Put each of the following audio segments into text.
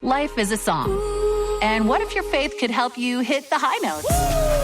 Life is a song. And what if your faith could help you hit the high notes?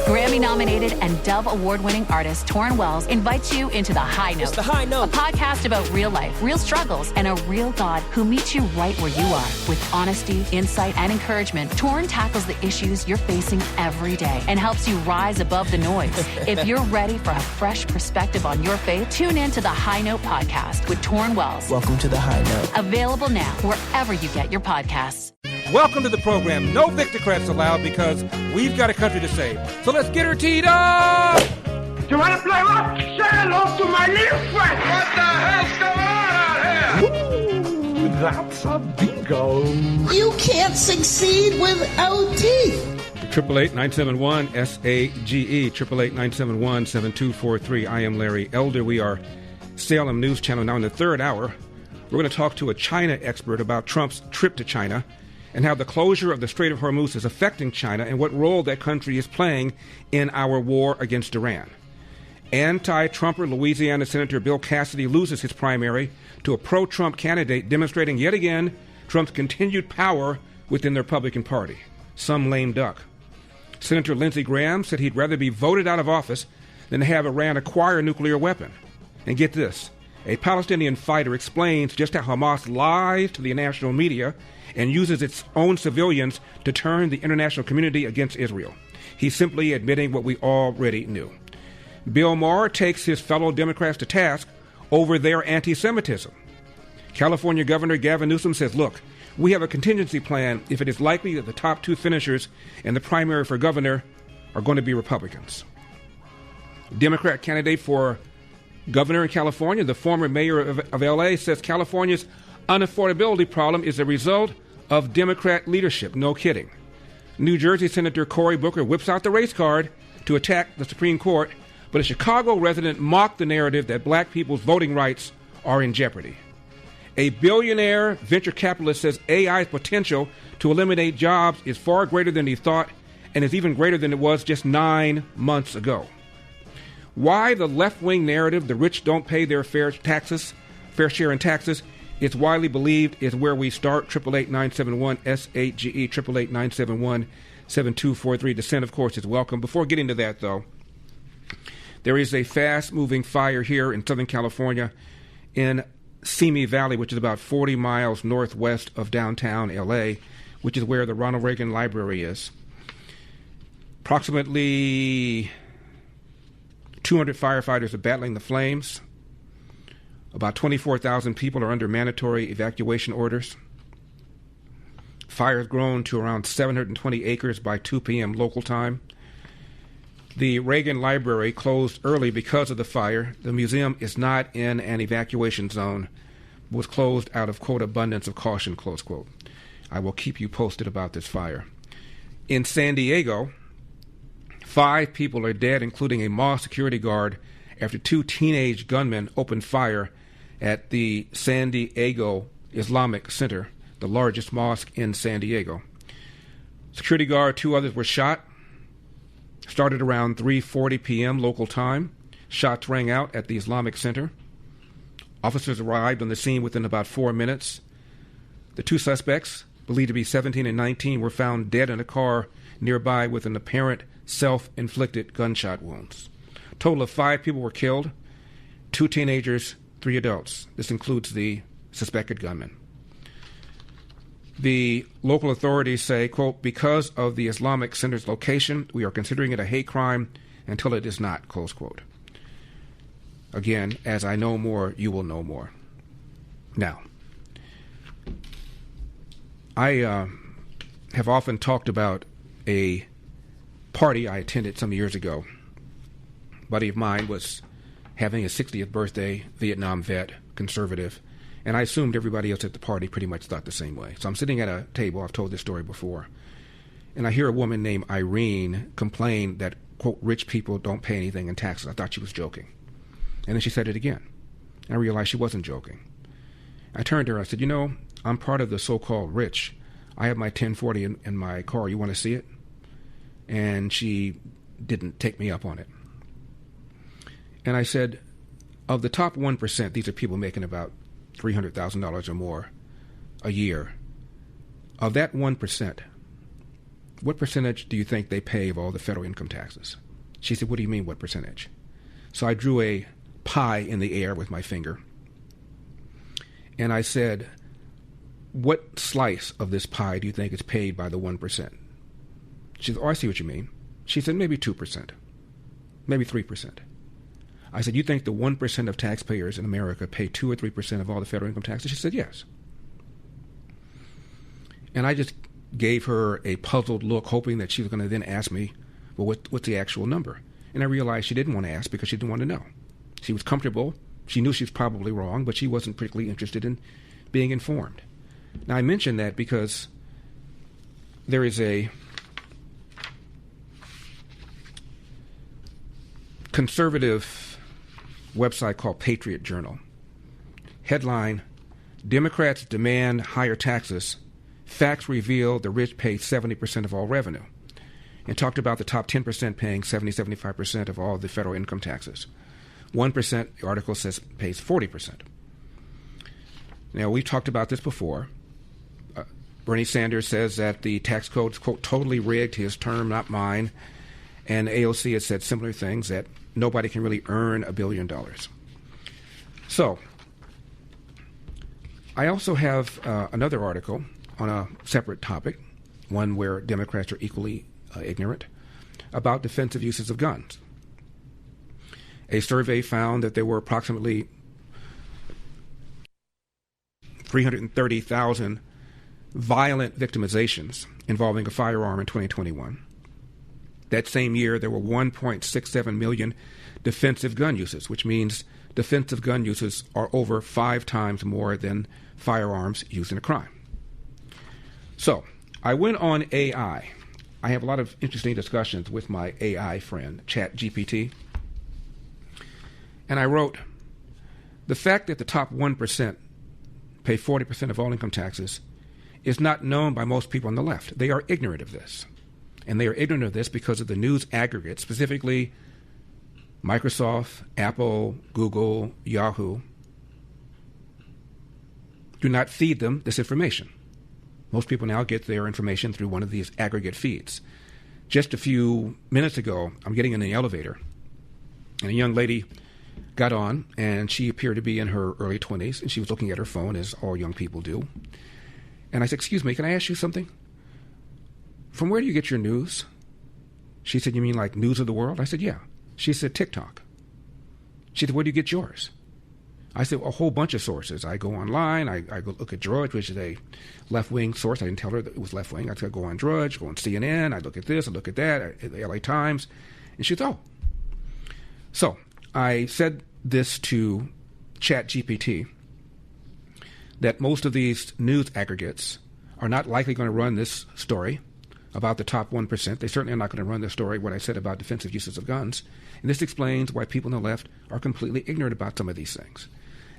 Grammy-nominated and Dove Award-winning artist Torrin Wells invites you into The High Note. It's The High Note. A podcast about real life, real struggles, and a real God who meets you right where you are. With honesty, insight, and encouragement, Torrin tackles the issues you're facing every day and helps you rise above the noise. If you're ready for a fresh perspective on your faith, tune in to The High Note podcast with Torrin Wells. Welcome to The High Note. Available now wherever you get your podcasts. Welcome to the program. No Victocrats allowed because we've got a country to save. So let's get her teed up! You want to play what? Say hello to my little friend. What the hell's going on out here? Ooh, that's a bingo. You can't succeed without teeth. 888-971-SAGE, 888-971-7243. I am Larry Elder. We are Salem News Channel now in the third hour. We're going to talk to a China expert about Trump's trip to China and how the closure of the Strait of Hormuz is affecting China and what role that country is playing in our war against Iran. Anti-Trumper Louisiana Senator Bill Cassidy loses his primary to a pro-Trump candidate, demonstrating yet again Trump's continued power within the Republican Party. Some lame duck. Senator Lindsey Graham said he'd rather be voted out of office than to have Iran acquire a nuclear weapon. And get this, a Palestinian fighter explains just how Hamas lies to the national media and uses its own civilians to turn the international community against Israel. He's simply admitting what we already knew. Bill Maher takes his fellow Democrats to task over their anti-Semitism. California Governor Gavin Newsom says, look, we have a contingency plan if it is likely that the top two finishers in the primary for governor are going to be Republicans. Democrat candidate for governor in California, the former mayor of L.A., says California's unaffordability problem is a result of Democrat leadership. No kidding. New Jersey Senator Cory Booker whips out the race card to attack the Supreme Court, but a Chicago resident mocked the narrative that black people's voting rights are in jeopardy. A billionaire venture capitalist says AI's potential to eliminate jobs is far greater than he thought and is even greater than it was just 9 months ago. Why the left-wing narrative, the rich don't pay their fair share in taxes, it's widely believed is where we start. 888-971-SAGE, 888-971-7243. Dissent, of course, is welcome. Before getting to that, though, there is a fast-moving fire here in Southern California in Simi Valley, which is about 40 miles northwest of downtown L.A., which is where the Ronald Reagan Library is. Approximately 200 firefighters are battling the flames. About 24,000 people are under mandatory evacuation orders. Fire has grown to around 720 acres by 2 p.m. local time. The Reagan Library closed early because of the fire. The museum is not in an evacuation zone, but was closed out of, quote, abundance of caution, close quote. I will keep you posted about this fire. In San Diego, 5 people are dead, including a mosque security guard, after 2 teenage gunmen opened fire at the San Diego Islamic Center, the largest mosque in San Diego. Security guard, 2 others were shot. Started around 3:40 p.m. local time. Shots rang out at the Islamic Center. Officers arrived on the scene within about 4 minutes. The 2 suspects, believed to be 17 and 19, were found dead in a car nearby with an apparent self-inflicted gunshot wounds. A total of 5 people were killed, 2 teenagers, 3 adults. This includes the suspected gunman. The local authorities say, quote, because of the Islamic Center's location, we are considering it a hate crime until it is not, close quote. Again, as I know more, you will know more. Now, I have often talked about a party I attended some years ago. A buddy of mine was having his 60th birthday, Vietnam vet, conservative, and I assumed everybody else at the party pretty much thought the same way. So I'm sitting at a table, I've told this story before, and I hear a woman named Irene complain that, quote, rich people don't pay anything in taxes. I thought she was joking. And then she said it again. And I realized she wasn't joking. I turned to her, I said, you know, I'm part of the so-called rich. I have my 1040 in my car. You want to see it? And she didn't take me up on it. And I said, of the top 1%, these are people making about $300,000 or more a year. of that 1%, what percentage do you think they pay of all the federal income taxes? She said, what do you mean, what percentage? So I drew a pie in the air with my finger. And I said, what slice of this pie do you think is paid by the 1%? She said, oh, I see what you mean. She said, maybe 2%, maybe 3%. I said, you think the 1% of taxpayers in America pay 2 or 3% of all the federal income taxes? She said, yes. And I just gave her a puzzled look, hoping that she was going to then ask me, well, what's the actual number? And I realized she didn't want to ask because she didn't want to know. She was comfortable. She knew she was probably wrong, but she wasn't particularly interested in being informed. Now, I mention that because there is a conservative website called Patriot Journal. Headline, Democrats demand higher taxes. Facts reveal the rich pay 70% of all revenue. And talked about the top 10% paying 75% of all the federal income taxes. 1%, the article says, pays 40%. Now, we've talked about this before. Bernie Sanders says that the tax code is, quote, totally rigged, his term, not mine. And AOC has said similar things, that nobody can really earn $1 billion. So, I also have another article on a separate topic, one where Democrats are equally ignorant, about defensive uses of guns. A survey found that there were approximately 330,000 violent victimizations involving a firearm in 2021. That same year, there were 1.67 million defensive gun uses, which means defensive gun uses are over 5 times more than firearms used in a crime. So, I went on AI. I have a lot of interesting discussions with my AI friend, ChatGPT. And I wrote, the fact that the top 1% pay 40% of all income taxes is not known by most people on the left. They are ignorant of this. And they are ignorant of this because of the news aggregate, specifically Microsoft, Apple, Google, Yahoo, do not feed them this information. Most people now get their information through one of these aggregate feeds. Just a few minutes ago, I'm getting in the elevator, and a young lady got on, and she appeared to be in her early 20s, and she was looking at her phone, as all young people do. And I said, excuse me, can I ask you something? From where do you get your news? She said, you mean like news of the world? I said, yeah. She said, TikTok. She said, where do you get yours? I said, a whole bunch of sources. I go online. I go look at Drudge, which is a left-wing source. I didn't tell her that it was left-wing. I said, go on Drudge, go on CNN. I look at this, I look at that, the LA Times. And she said, oh. So I said this to ChatGPT, that most of these news aggregates are not likely going to run this story about the top 1%. They certainly are not going to run the story, what I said about defensive uses of guns. And this explains why people on the left are completely ignorant about some of these things.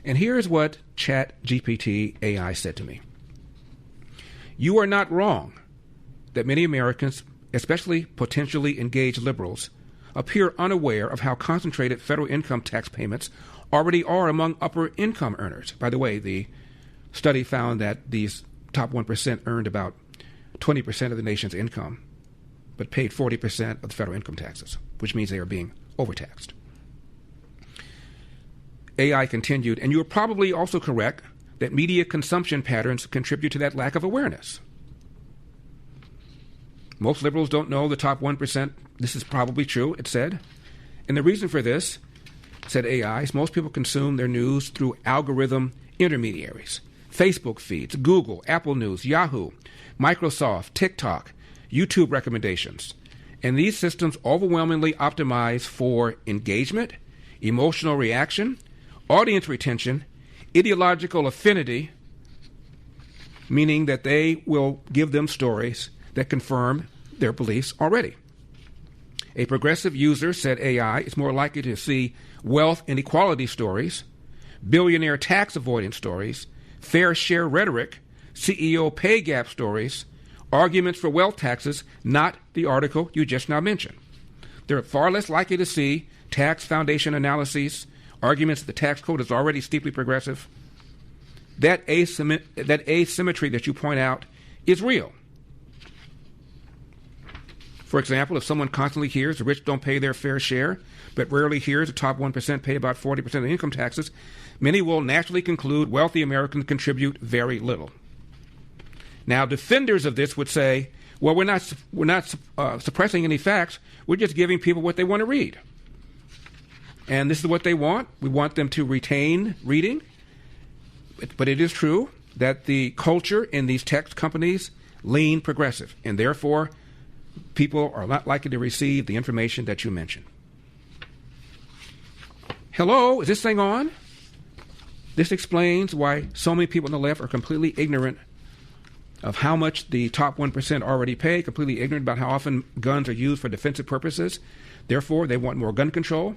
And here's what ChatGPT AI said to me. You are not wrong that many Americans, especially potentially engaged liberals, appear unaware of how concentrated federal income tax payments already are among upper income earners. By the way, the study found that these top 1% earned about 20% of the nation's income, but paid 40% of the federal income taxes, which means they are being overtaxed. AI continued, and you are probably also correct that media consumption patterns contribute to that lack of awareness. Most liberals don't know the top 1%. This is probably true, it said. And the reason for this, said AI, is most people consume their news through algorithm intermediaries. Facebook feeds, Google, Apple News, Yahoo, Microsoft, TikTok, YouTube recommendations. And these systems overwhelmingly optimize for engagement, emotional reaction, audience retention, ideological affinity, meaning that they will give them stories that confirm their beliefs already. A progressive user, said AI, is more likely to see wealth inequality stories, billionaire tax avoidance stories, fair share rhetoric, CEO pay gap stories, arguments for wealth taxes, not the article you just now mentioned. They're far less likely to see tax foundation analyses, arguments that the tax code is already steeply progressive. That asymmetry that you point out is real. For example, if someone constantly hears the rich don't pay their fair share, but rarely hears the top 1% pay about 40% of income taxes, many will naturally conclude wealthy Americans contribute very little. Now, defenders of this would say, well, we're not suppressing any facts. We're just giving people what they want to read. And this is what they want. We want them to retain reading. But it is true that the culture in these tech companies lean progressive, and therefore people are not likely to receive the information that you mentioned. Hello, is this thing on? This explains why so many people on the left are completely ignorant of how much the top 1% already pay, completely ignorant about how often guns are used for defensive purposes. Therefore, they want more gun control,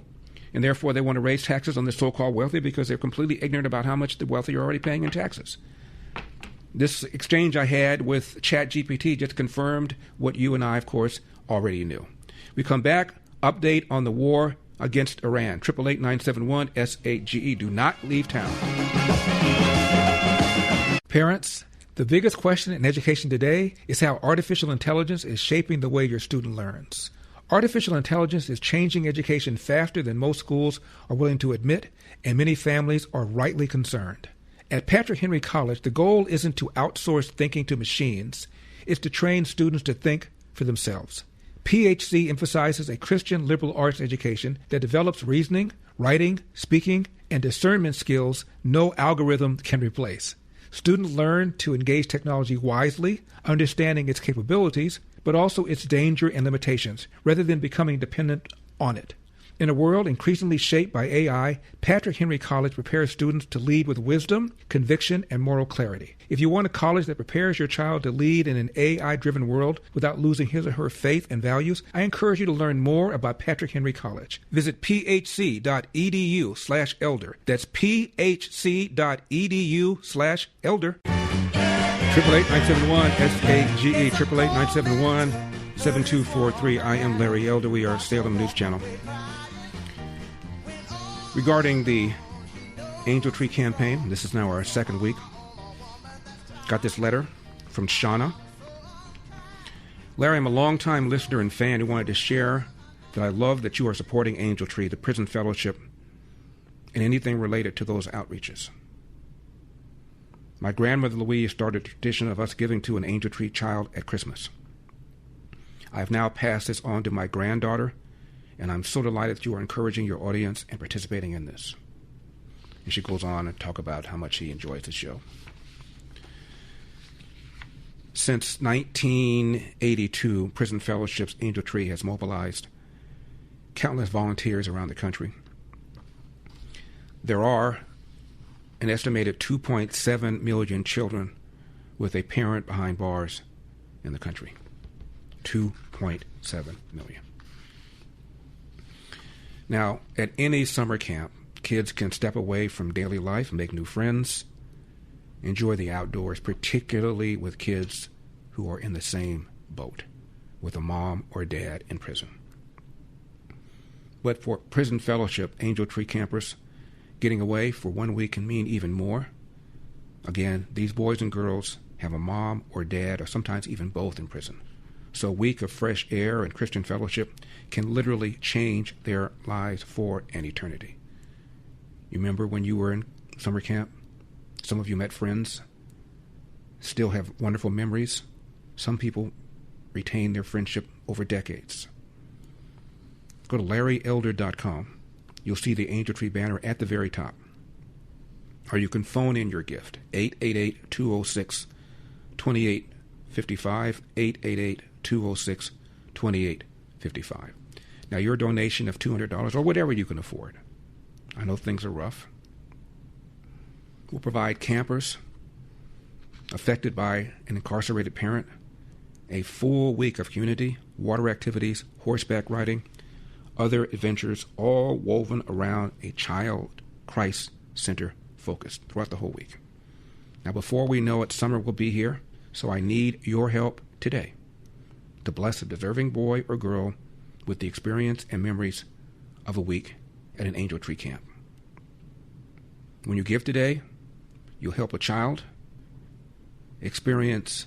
and therefore they want to raise taxes on the so-called wealthy because they're completely ignorant about how much the wealthy are already paying in taxes. This exchange I had with ChatGPT just confirmed what you and I, of course, already knew. We come back, update on the war against Iran. 888-971-SAGE. Do not leave town. Parents, the biggest question in education today is how artificial intelligence is shaping the way your student learns. Artificial intelligence is changing education faster than most schools are willing to admit, and many families are rightly concerned. At Patrick Henry College, the goal isn't to outsource thinking to machines. It's to train students to think for themselves. PHC emphasizes a Christian liberal arts education that develops reasoning, writing, speaking, and discernment skills no algorithm can replace. Students learn to engage technology wisely, understanding its capabilities, but also its danger and limitations, rather than becoming dependent on it. In a world increasingly shaped by AI, Patrick Henry College prepares students to lead with wisdom, conviction, and moral clarity. If you want a college that prepares your child to lead in an AI-driven world without losing his or her faith and values, I encourage you to learn more about Patrick Henry College. Visit phc.edu/elder. That's phc.edu/elder. 888-971-SAGE, 888-971-7243. I am Larry Elder. We are Salem News Channel. Regarding the Angel Tree campaign, this is now our second week. Got this letter from Shauna. Larry, I'm a longtime listener and fan who wanted to share that I love that you are supporting Angel Tree, the prison fellowship, and anything related to those outreaches. My grandmother Louise started a tradition of us giving to an Angel Tree child at Christmas. I have now passed this on to my granddaughter, and I'm so delighted that you are encouraging your audience and participating in this. And she goes on and talk about how much she enjoys the show. Since 1982, Prison Fellowship's Angel Tree has mobilized countless volunteers around the country. There are an estimated 2.7 million children with a parent behind bars in the country. 2.7 million. Now, at any summer camp, kids can step away from daily life and make new friends, enjoy the outdoors, particularly with kids who are in the same boat, with a mom or dad in prison. But for Prison Fellowship, Angel Tree campers, getting away for 1 week can mean even more. Again, these boys and girls have a mom or dad, or sometimes even both, in prison. So a week of fresh air and Christian fellowship can literally change their lives for an eternity. You remember when you were in summer camp? Some of you met friends, still have wonderful memories. Some people retain their friendship over decades. Go to LarryElder.com. You'll see the Angel Tree banner at the very top. Or you can phone in your gift, 888-206-2855, 888-206-2855. Now, your donation of $200 or whatever you can afford, I know things are rough, will provide campers affected by an incarcerated parent a full week of community, water activities, horseback riding, other adventures, all woven around a child Christ Center focus throughout the whole week. Now, before we know it, summer will be here, so I need your help today to bless a deserving boy or girl with the experience and memories of a week at an Angel Tree camp. When you give today, you'll help a child experience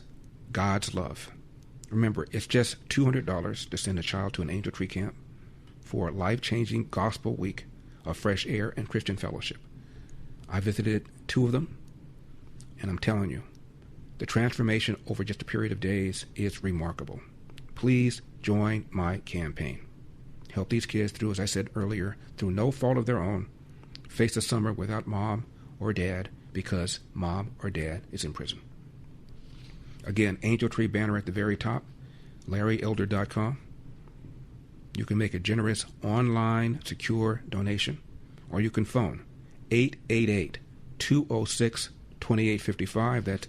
God's love. Remember, it's just $200 to send a child to an Angel Tree camp for a life-changing gospel week of fresh air and Christian fellowship. I visited 2 of them, and I'm telling you, the transformation over just a period of days is remarkable. Please join my campaign. Help these kids through, as I said earlier, through no fault of their own, face a summer without mom or dad because mom or dad is in prison. Again, Angel Tree banner at the very top, LarryElder.com. You can make a generous online secure donation, or you can phone 888-206-2855. That's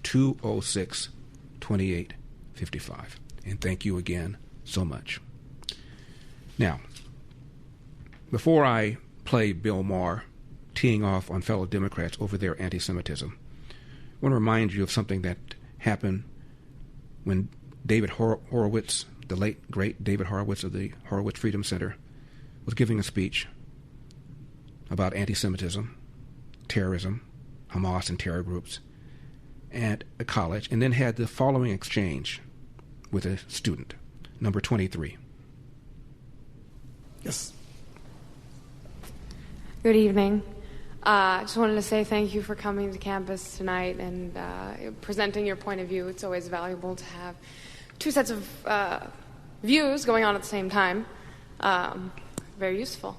888-206-2855. And thank you again so much. Now, before I play Bill Maher teeing off on fellow Democrats over their anti-Semitism, I want to remind you of something that happened when David Horowitz, the late, great David Horowitz of the Horowitz Freedom Center, was giving a speech about anti-Semitism, terrorism, Hamas and terror groups at a college, and then had the following exchange with a student, number 23. Yes. Good evening. I just wanted to say thank you for coming to campus tonight and presenting your point of view. It's always valuable to have 2 sets of views going on at the same time. Very useful.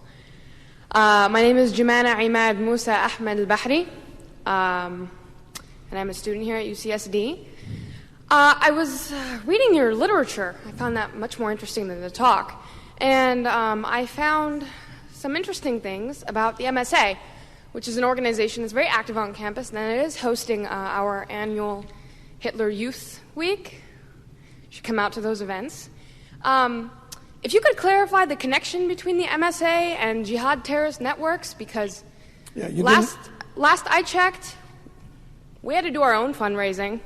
My name is Jumana Imad Musa Ahmed Al-Bahri, and I'm a student here at UCSD. I was reading your literature. I found that much more interesting than the talk. And I found some interesting things about the MSA, which is an organization that's very active on campus, and it is hosting our annual Hitler Youth Week. You should come out to those events. If you could clarify the connection between the MSA and jihad terrorist networks, because last I checked, we had to do our own fundraising,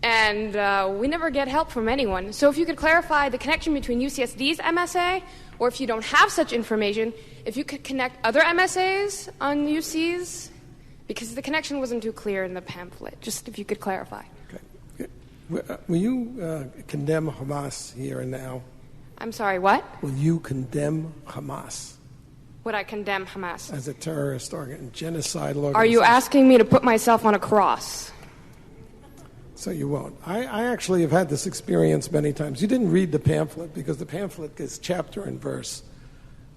and we never get help from anyone. So if you could clarify the connection between UCSD's MSA, or if you don't have such information, if you could connect other MSAs on UCs, because the connection wasn't too clear in the pamphlet. Just if you could clarify. Okay. Will you condemn Hamas here and now? I'm sorry, what? Will you condemn Hamas? Would I condemn Hamas? As a terrorist genocidal organization? Are you asking me to put myself on a cross? So you won't. I actually have had this experience many times. You didn't read the pamphlet because the pamphlet is chapter and verse.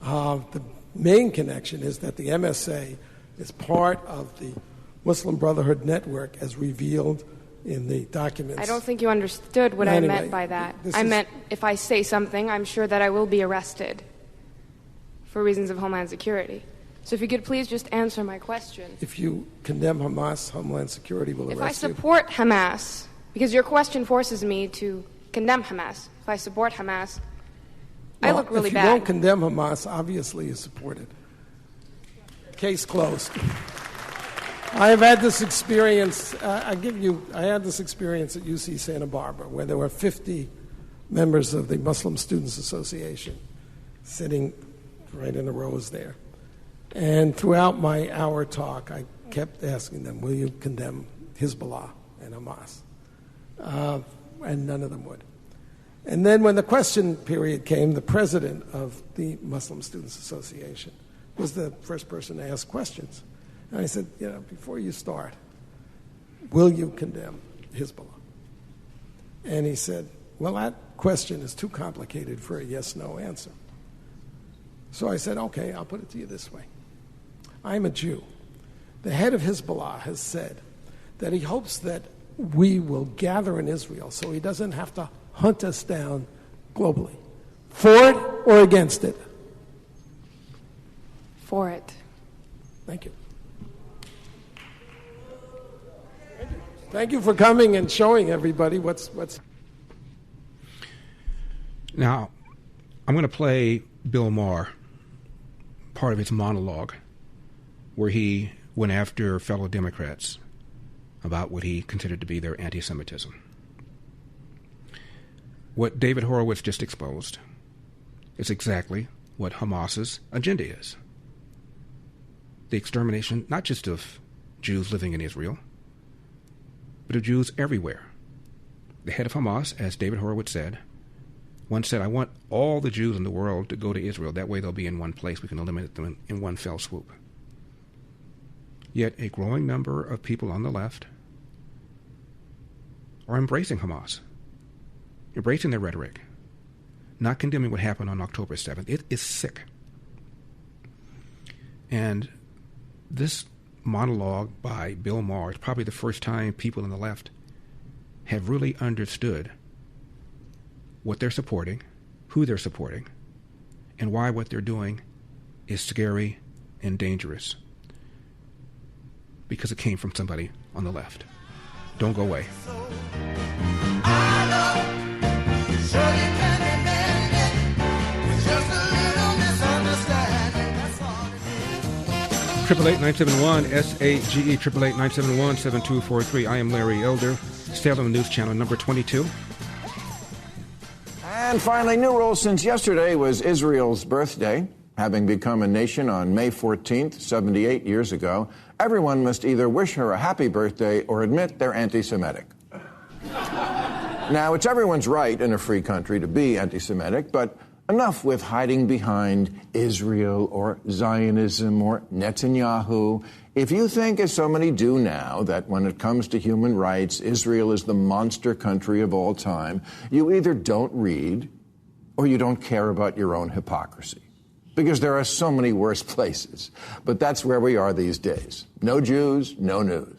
The main connection is that the MSA is part of the Muslim Brotherhood Network as revealed in the documents. I don't think you understood what I meant by that. I meant if I say something, I'm sure that I will be arrested for reasons of Homeland Security. So if you could please just answer my question. If you condemn Hamas, Homeland Security will arrest you. If I support Hamas, because your question forces me to condemn Hamas. If I support Hamas, I look really bad. If you don't condemn Hamas, obviously you support it. Case closed. I have had this experience. I had this experience at UC Santa Barbara, where there were 50 members of the Muslim Students Association sitting right in the rows there. And throughout my hour talk, I kept asking them, will you condemn Hezbollah and Hamas? And none of them would. And then when the question period came, the president of the Muslim Students Association was the first person to ask questions. And I said, before you start, will you condemn Hezbollah? And he said, well, that question is too complicated for a yes-no answer. So I said, okay, I'll put it to you this way. I'm a Jew. The head of Hezbollah has said that he hopes that we will gather in Israel so he doesn't have to hunt us down globally. For it or against it? For it. Thank you. Thank you for coming and showing everybody what's. Now, I'm going to play Bill Maher, part of his monologue, where he went after fellow Democrats about what he considered to be their anti-Semitism. What David Horowitz just exposed is exactly what Hamas's agenda is. The extermination, not just of Jews living in Israel, but of Jews everywhere. The head of Hamas, as David Horowitz said, once said, I want all the Jews in the world to go to Israel. That way they'll be in one place. We can eliminate them in one fell swoop. Yet a growing number of people on the left are embracing Hamas, embracing their rhetoric, not condemning what happened on October 7th. It is sick. And this monologue by Bill Maher is probably the first time people on the left have really understood what they're supporting, who they're supporting, and why what they're doing is scary and dangerous. Because it came from somebody on the left. Don't go away. Triple 8-971 SAGE 888-971-7243. I am Larry Elder, Salem News Channel number 22. And finally, new rules since yesterday was Israel's birthday. Having become a nation on May 14th, 78 years ago, everyone must either wish her a happy birthday or admit they're anti-Semitic. Now, it's everyone's right in a free country to be anti-Semitic, but enough with hiding behind Israel or Zionism or Netanyahu. If you think, as so many do now, that when it comes to human rights, Israel is the monster country of all time, you either don't read or you don't care about your own hypocrisy. Because there are so many worse places. But that's where we are these days. No Jews, no news.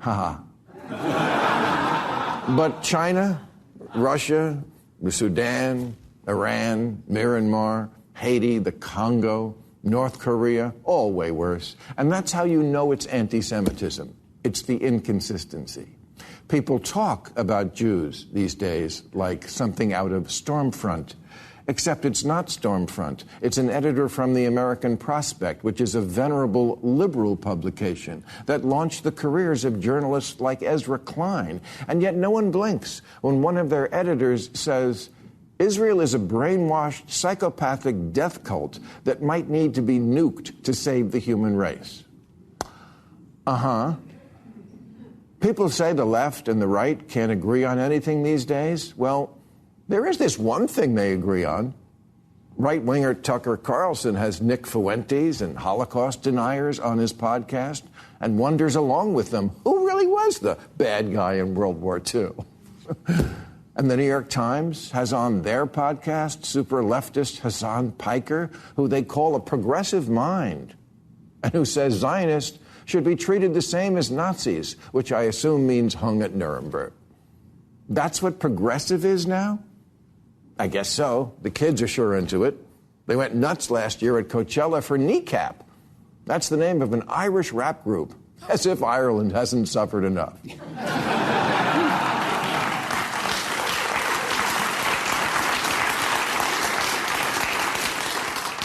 Ha ha. But China, Russia, the Sudan, Iran, Myanmar, Haiti, the Congo, North Korea, all way worse. And that's how you know it's anti-Semitism. It's the inconsistency. People talk about Jews these days like something out of Stormfront. Except it's not Stormfront. It's an editor from the American Prospect, which is a venerable liberal publication that launched the careers of journalists like Ezra Klein. And yet no one blinks when one of their editors says, Israel is a brainwashed, psychopathic death cult that might need to be nuked to save the human race. Uh-huh. People say the left and the right can't agree on anything these days. Well, there is this one thing they agree on. Right-winger Tucker Carlson has Nick Fuentes and Holocaust deniers on his podcast and wonders along with them who really was the bad guy in World War II. And the New York Times has on their podcast super leftist Hassan Piker, who they call a progressive mind, and who says Zionists should be treated the same as Nazis, which I assume means hung at Nuremberg. That's what progressive is now? I guess so. The kids are sure into it. They went nuts last year at Coachella for Kneecap. That's the name of an Irish rap group, as if Ireland hasn't suffered enough.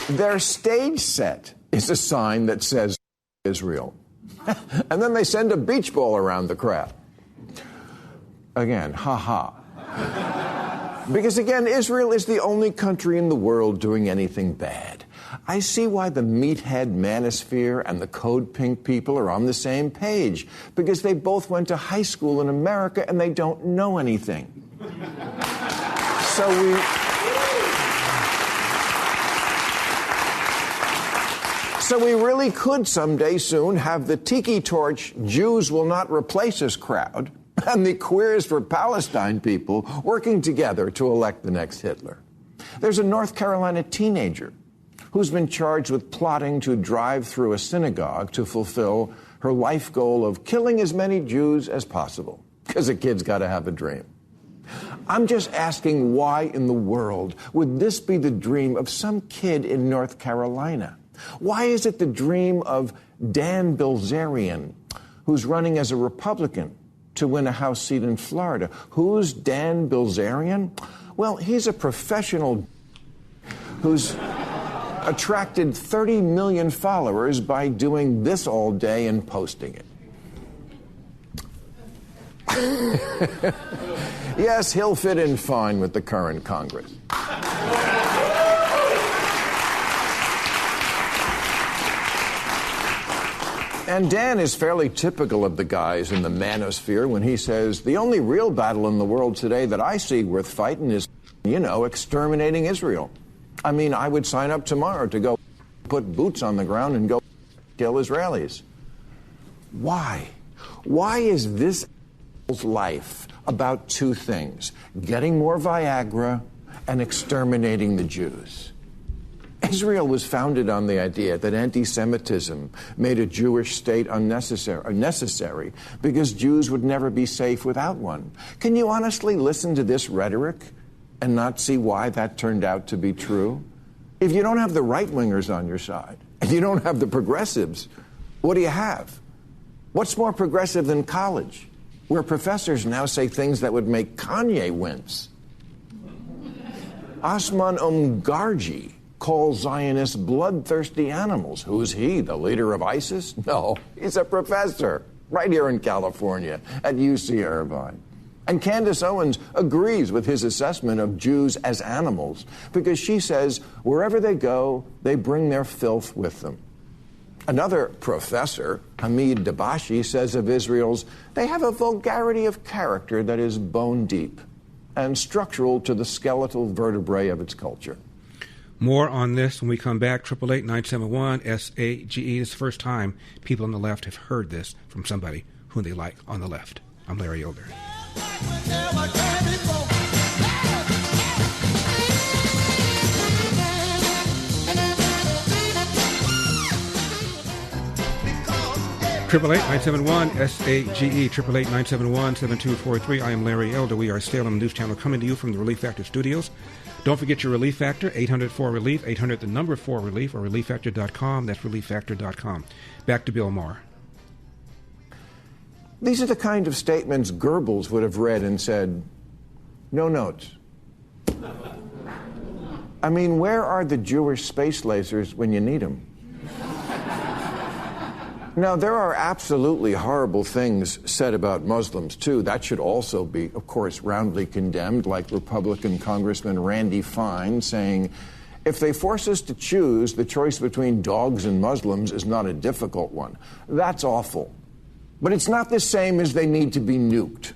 Their stage set is a sign that says Israel. And then they send a beach ball around the crowd. Again, ha-ha. Because, again, Israel is the only country in the world doing anything bad. I see why the meathead manosphere and the Code Pink people are on the same page, because they both went to high school in America and they don't know anything. So we really could someday soon have the Tiki Torch Jews will not replace us crowd and the Queers for Palestine people working together to elect the next Hitler. There's a North Carolina teenager who's been charged with plotting to drive through a synagogue to fulfill her life goal of killing as many Jews as possible, because a kid's got to have a dream. I'm just asking, why in the world would this be the dream of some kid in North Carolina? Why is it the dream of Dan Bilzerian, who's running as a Republican to win a House seat in Florida? Who's Dan Bilzerian? Well, he's a professional who's attracted 30 million followers by doing this all day and posting it. Yes, he'll fit in fine with the current Congress. And Dan is fairly typical of the guys in the manosphere when he says, the only real battle in the world today that I see worth fighting is, exterminating Israel. I mean, I would sign up tomorrow to go put boots on the ground and go kill Israelis. Why? Why is this life about two things? Getting more Viagra and exterminating the Jews. Israel was founded on the idea that anti-Semitism made a Jewish state unnecessary because Jews would never be safe without one. Can you honestly listen to this rhetoric and not see why that turned out to be true? If you don't have the right-wingers on your side, and you don't have the progressives, what do you have? What's more progressive than college, where professors now say things that would make Kanye wince? Osman Omgarji calls Zionists bloodthirsty animals. Who's he, the leader of ISIS? No, he's a professor right here in California at UC Irvine. And Candace Owens agrees with his assessment of Jews as animals because she says wherever they go, they bring their filth with them. Another professor, Hamid Dabashi, says of Israel's, they have a vulgarity of character that is bone deep and structural to the skeletal vertebrae of its culture. More on this when we come back. 888-971-SAGE. It's the first time people on the left have heard this from somebody whom they like on the left. I'm Larry Elder. Triple 8-971-SAGE, 888-971-7243. I am Larry Elder. We are Salem News Channel coming to you from the Relief Factor studios. Don't forget your Relief Factor, 800-4RELIEF, 800-4RELIEF, or ReliefFactor.com. That's ReliefFactor.com. Back to Bill Maher. These are the kind of statements Goebbels would have read and said, no notes. I mean, where are the Jewish space lasers when you need them? Now, there are absolutely horrible things said about Muslims, too. That should also be, of course, roundly condemned, like Republican Congressman Randy Fine saying, if they force us to choose, the choice between dogs and Muslims is not a difficult one. That's awful. But it's not the same as they need to be nuked,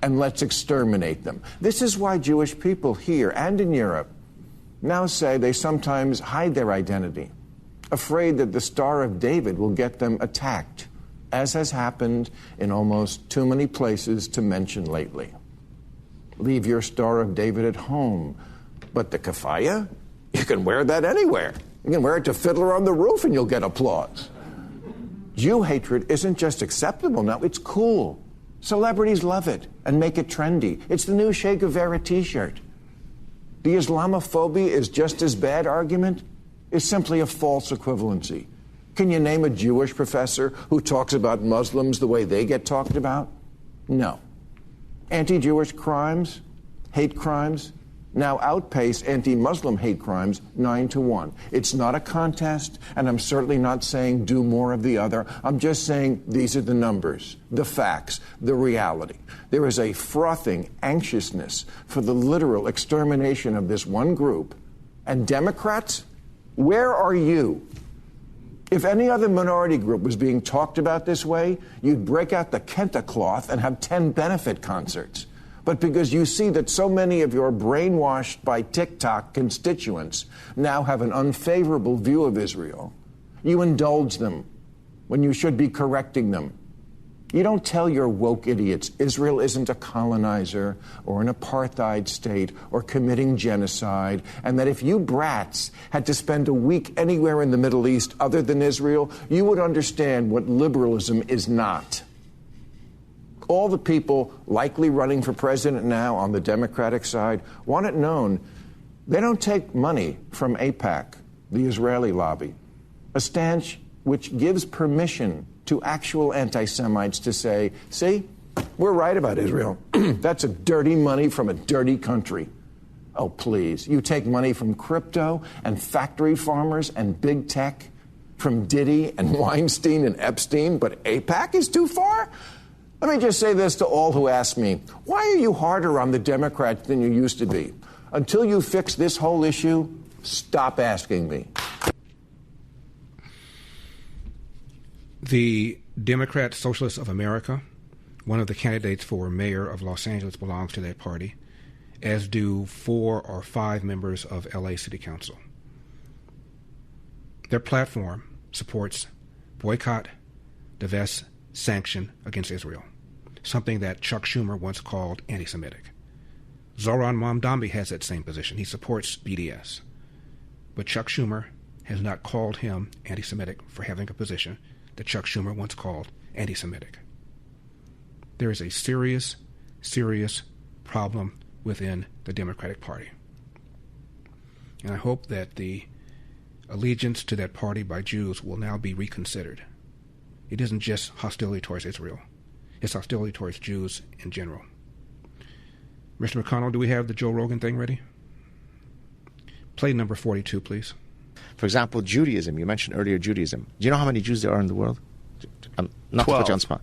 and let's exterminate them. This is why Jewish people here and in Europe now say they sometimes hide their identity, afraid that the Star of David will get them attacked, as has happened in almost too many places to mention lately. Leave your Star of David at home, but the keffiyeh, you can wear that anywhere. You can wear it to Fiddler on the Roof and you'll get applause. Jew hatred isn't just acceptable now, it's cool. Celebrities love it and make it trendy. It's the new Che Guevara t-shirt. The Islamophobia is just as bad argument is simply a false equivalency. Can you name a Jewish professor who talks about Muslims the way they get talked about? No. Anti-Jewish crimes, hate crimes, now outpace anti-Muslim hate crimes 9-1. It's not a contest, and I'm certainly not saying do more of the other. I'm just saying these are the numbers, the facts, the reality. There is a frothing anxiousness for the literal extermination of this one group. And Democrats, where are you? If any other minority group was being talked about this way, you'd break out the kente cloth and have 10 benefit concerts. But because you see that so many of your brainwashed by TikTok constituents now have an unfavorable view of Israel, you indulge them when you should be correcting them. You don't tell your woke idiots Israel isn't a colonizer or an apartheid state or committing genocide, and that if you brats had to spend a week anywhere in the Middle East other than Israel, you would understand what liberalism is not. All the people likely running for president now on the Democratic side want it known they don't take money from AIPAC, the Israeli lobby, a stance which gives permission to actual anti-Semites to say, see, we're right about Israel. That's a dirty money from a dirty country. Oh, please. You take money from crypto and factory farmers and big tech, from Diddy and Weinstein and Epstein, but AIPAC is too far? Let me just say this to all who ask me, why are you harder on the Democrats than you used to be? Until you fix this whole issue, stop asking me. The Democrat Socialists of America, one of the candidates for mayor of Los Angeles belongs to that party, as do 4 or 5 members of LA City Council. Their platform supports boycott, divest, sanction against Israel, something that Chuck Schumer once called anti-Semitic. Zoran Mamdani has that same position. He supports BDS. But Chuck Schumer has not called him anti-Semitic for having a position that Chuck Schumer once called anti-Semitic. There is a serious, serious problem within the Democratic Party. And I hope that the allegiance to that party by Jews will now be reconsidered. It isn't just hostility towards Israel. It's hostility towards Jews in general. Mr. McConnell, do we have the Joe Rogan thing ready? Play number 42, please. For example, Judaism. You mentioned earlier Judaism. Do you know how many Jews there are in the world? Not 12. to put you on the spot.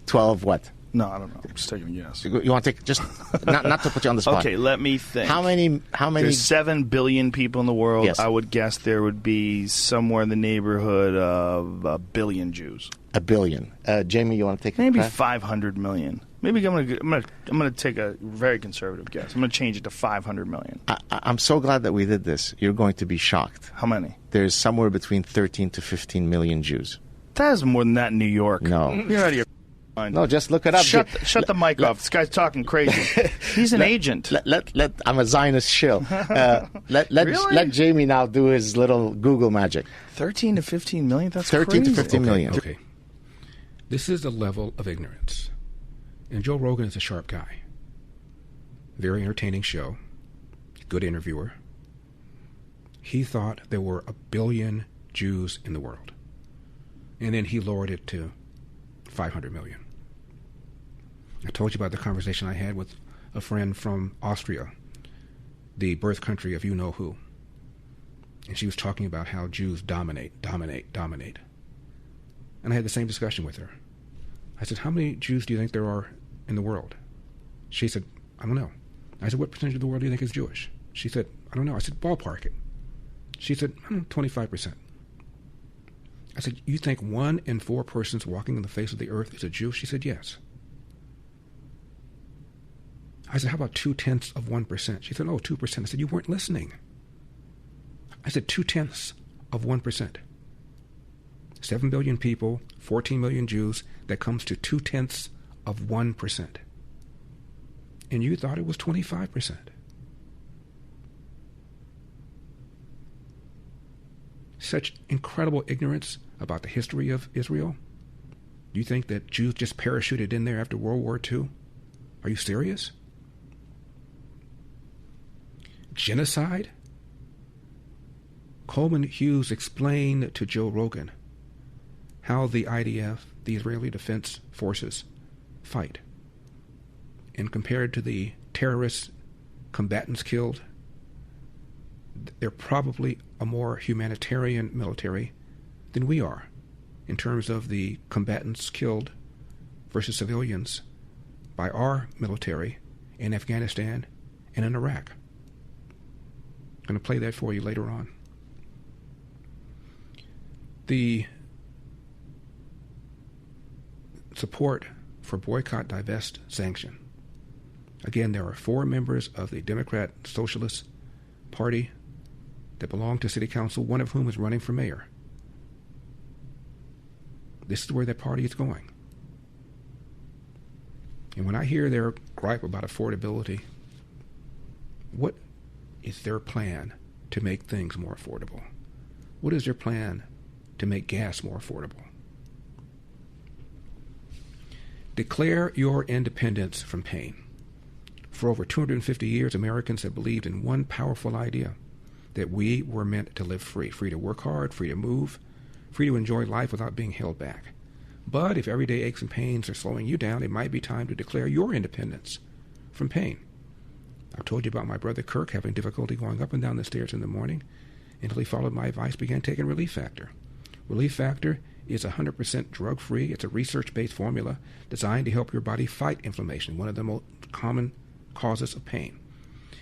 12 what? No, I don't know. I'm just taking a guess. You want to take just not to put you on the spot. Okay, let me think. How many? There's 7 billion people in the world. Yes. I would guess there would be somewhere in the neighborhood of 1 billion Jews. 1 billion. Jamie, you want to take Maybe a crack? 500 million. Maybe I'm gonna take a very conservative guess. I'm gonna change it to 500 million. I'm so glad that we did this. You're going to be shocked. How many? There's somewhere between 13 to 15 million Jews. That is more than that in New York. No. You're out of your mind. No, just look it up. Shut the mic off. This guy's talking crazy. He's an agent. I'm a Zionist shill. Really? Let Jamie now do his little Google magic. 13 to 15 million? That's 13 crazy. to 15 million. Okay. This is the level of ignorance. And Joe Rogan is a sharp guy. Very entertaining show. Good interviewer. He thought there were 1 billion Jews in the world. And then he lowered it to 500 million. I told you about the conversation I had with a friend from Austria, the birth country of you-know-who. And she was talking about how Jews dominate. And I had the same discussion with her. I said, how many Jews do you think there are in the world? She said, I don't know. I said, what percentage of the world do you think is Jewish? She said, I don't know. I said, ballpark it. She said, 25%. I said, you think 1 in 4 persons walking on the face of the earth is a Jew? She said, yes. I said, how about 0.2%? She said, 2%. I said, you weren't listening. I said, 0.2%. 7 billion people, 14 million Jews, that comes to 0.2%. And you thought it was 25%. Such incredible ignorance about the history of Israel. Do you think that Jews just parachuted in there after World War II? Are you serious? Genocide? Coleman Hughes explained to Joe Rogan how the IDF, the Israeli Defense Forces, fight. And compared to the terrorist combatants killed, they're probably a more humanitarian military than we are in terms of the combatants killed versus civilians by our military in Afghanistan and in Iraq. I'm going to play that for you later on. The support for boycott, divest, sanction. Again, there are 4 members of the Democrat Socialist Party that belong to City Council, one of whom is running for mayor. This is where that party is going. And when I hear their gripe about affordability, what is their plan to make things more affordable? What is their plan to make gas more affordable? Declare your independence from pain. For over 250 years, Americans have believed in one powerful idea, that we were meant to live free to work hard, free to move, free to enjoy life without being held back. But if everyday aches and pains are slowing you down, it might be time to declare your independence from pain. I've told you about my brother Kirk having difficulty going up and down the stairs in the morning until he followed my advice, began taking Relief Factor. Relief Factor is 100% drug-free. It's a research-based formula designed to help your body fight inflammation, one of the most common causes of pain.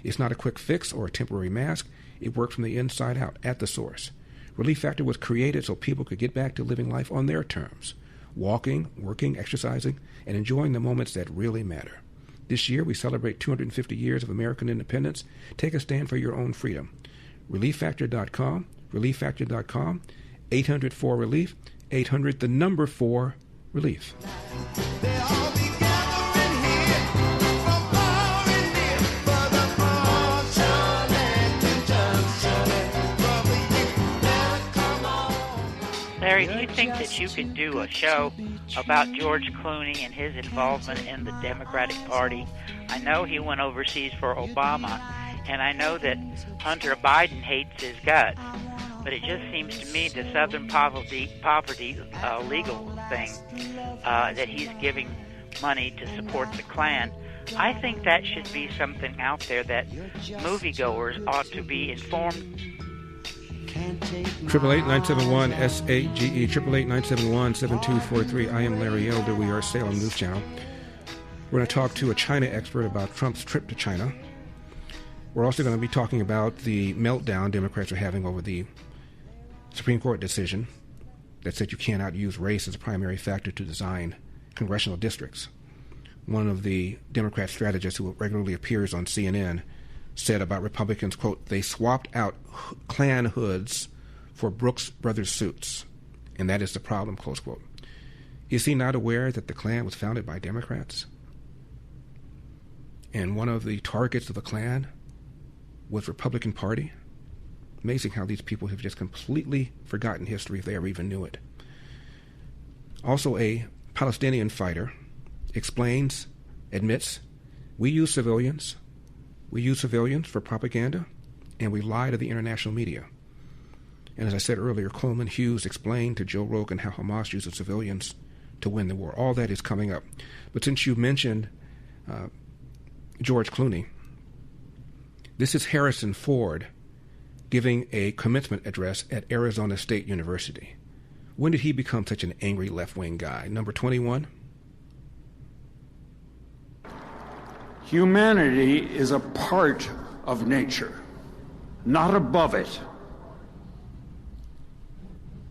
It's not a quick fix or a temporary mask. It works from the inside out at the source. Relief Factor was created so people could get back to living life on their terms, walking, working, exercising, and enjoying the moments that really matter. This year, we celebrate 250 years of American independence. Take a stand for your own freedom. ReliefFactor.com, ReliefFactor.com, 800-4-RELIEF, 800 the number 4 relief. Larry, do you think that you could do a show about George Clooney and his involvement in the Democratic Party? I know he went overseas for Obama, and I know that Hunter Biden hates his guts, but it just seems to me the Southern poverty legal thing, that he's giving money to support the Klan, I think that should be something out there that moviegoers ought to be informed. 888-971-SAGE, 888-971-7243. I am Larry Elder. We are Salem News Channel. We're going to talk to a China expert about Trump's trip to China. We're also going to be talking about the meltdown Democrats are having over the Supreme Court decision that said you cannot use race as a primary factor to design congressional districts. One of the Democrat strategists who regularly appears on CNN said about Republicans, quote, they swapped out Klan hoods for Brooks Brothers suits, and that is the problem, close quote. Is he not aware that the Klan was founded by Democrats? And one of the targets of the Klan was Republican Party? Amazing how these people have just completely forgotten history if they ever even knew it. Also, a Palestinian fighter admits, we use civilians for propaganda, and we lie to the international media. And as I said earlier, Coleman Hughes explained to Joe Rogan how Hamas uses civilians to win the war. All that is coming up. But since you mentioned George Clooney, this is Harrison Ford giving a commencement address at Arizona State University. When did he become such an angry left-wing guy? Number 21? Humanity is a part of nature, not above it.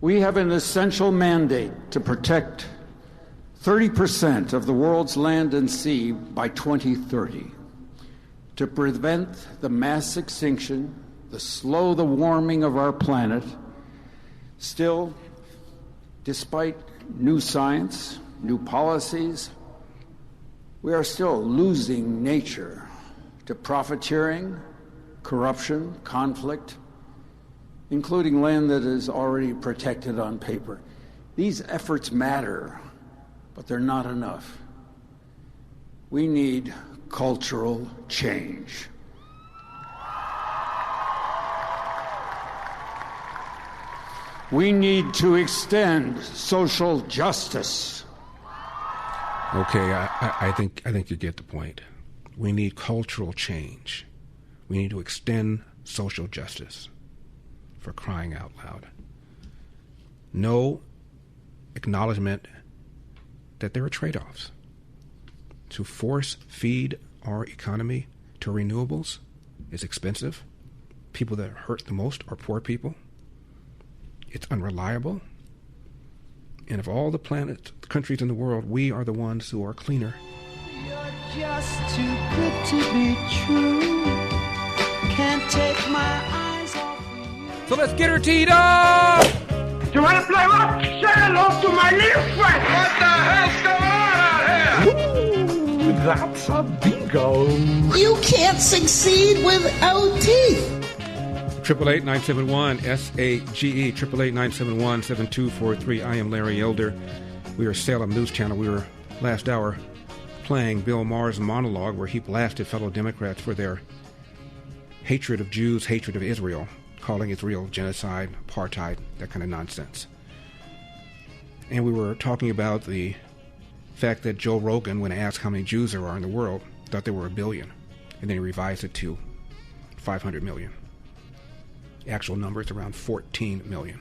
We have an essential mandate to protect 30% of the world's land and sea by 2030, to prevent the mass extinction, slow the warming of our planet. Still, despite new science, new policies, we are still losing nature to profiteering, corruption, conflict, including land that is already protected on paper. These efforts matter, but they're not enough. We need cultural change. We need to extend social justice. Okay, I think you get the point. We need cultural change. We need to extend social justice, for crying out loud. No acknowledgement that there are trade-offs. To force feed our economy to renewables is expensive. People that are hurt the most are poor people. It's unreliable. And of all the countries in the world, we are the ones who are cleaner. You're just too good to be true. Can't take my eyes off you. So let's get her teed up! You wanna play rock? Say hello to my little friend! What the hell's going on out here? Ooh, that's a bingo. You can't succeed without teeth. 888-971-SAGE, 888-971-7243. I am Larry Elder. We are Salem News Channel. We were last hour playing Bill Maher's monologue where he blasted fellow Democrats for their hatred of Jews, hatred of Israel, calling Israel genocide, apartheid, that kind of nonsense. And we were talking about the fact that Joe Rogan, when asked how many Jews there are in the world, thought there were 1 billion. And then he revised it to 500 million. Actual number is around 14 million,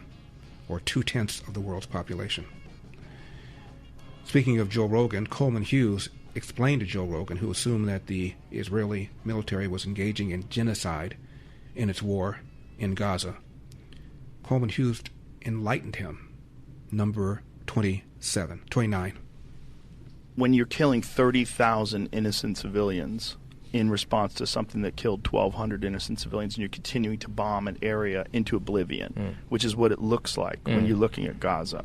or 2/10 of the world's population. Speaking of Joe Rogan, Coleman Hughes explained to Joe Rogan, who assumed that the Israeli military was engaging in genocide in its war in Gaza. Coleman Hughes enlightened him. Number 29. When you're killing 30,000 innocent civilians in response to something that killed 1,200 innocent civilians, and you're continuing to bomb an area into oblivion, which is what it looks like when you're looking at Gaza.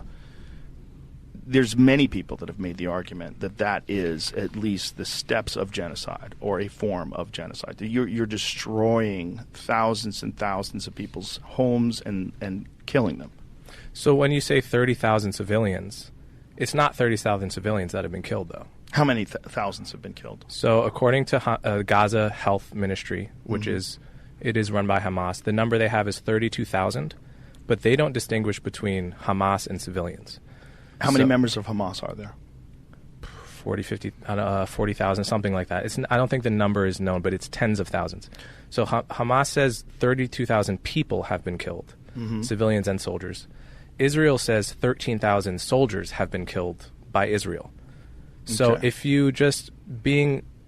There's many people that have made the argument that that is at least the steps of genocide or a form of genocide. You're destroying thousands and thousands of people's homes and killing them. So when you say 30,000 civilians, it's not 30,000 civilians that have been killed, though. How many thousands have been killed? So according to Gaza Health Ministry, which is run by Hamas, the number they have is 32,000, but they don't distinguish between Hamas and civilians. How many members of Hamas are there? 40,000, something like that. I don't think the number is known, but it's tens of thousands. So Hamas says 32,000 people have been killed, civilians and soldiers. Israel says 13,000 soldiers have been killed by Israel. So if you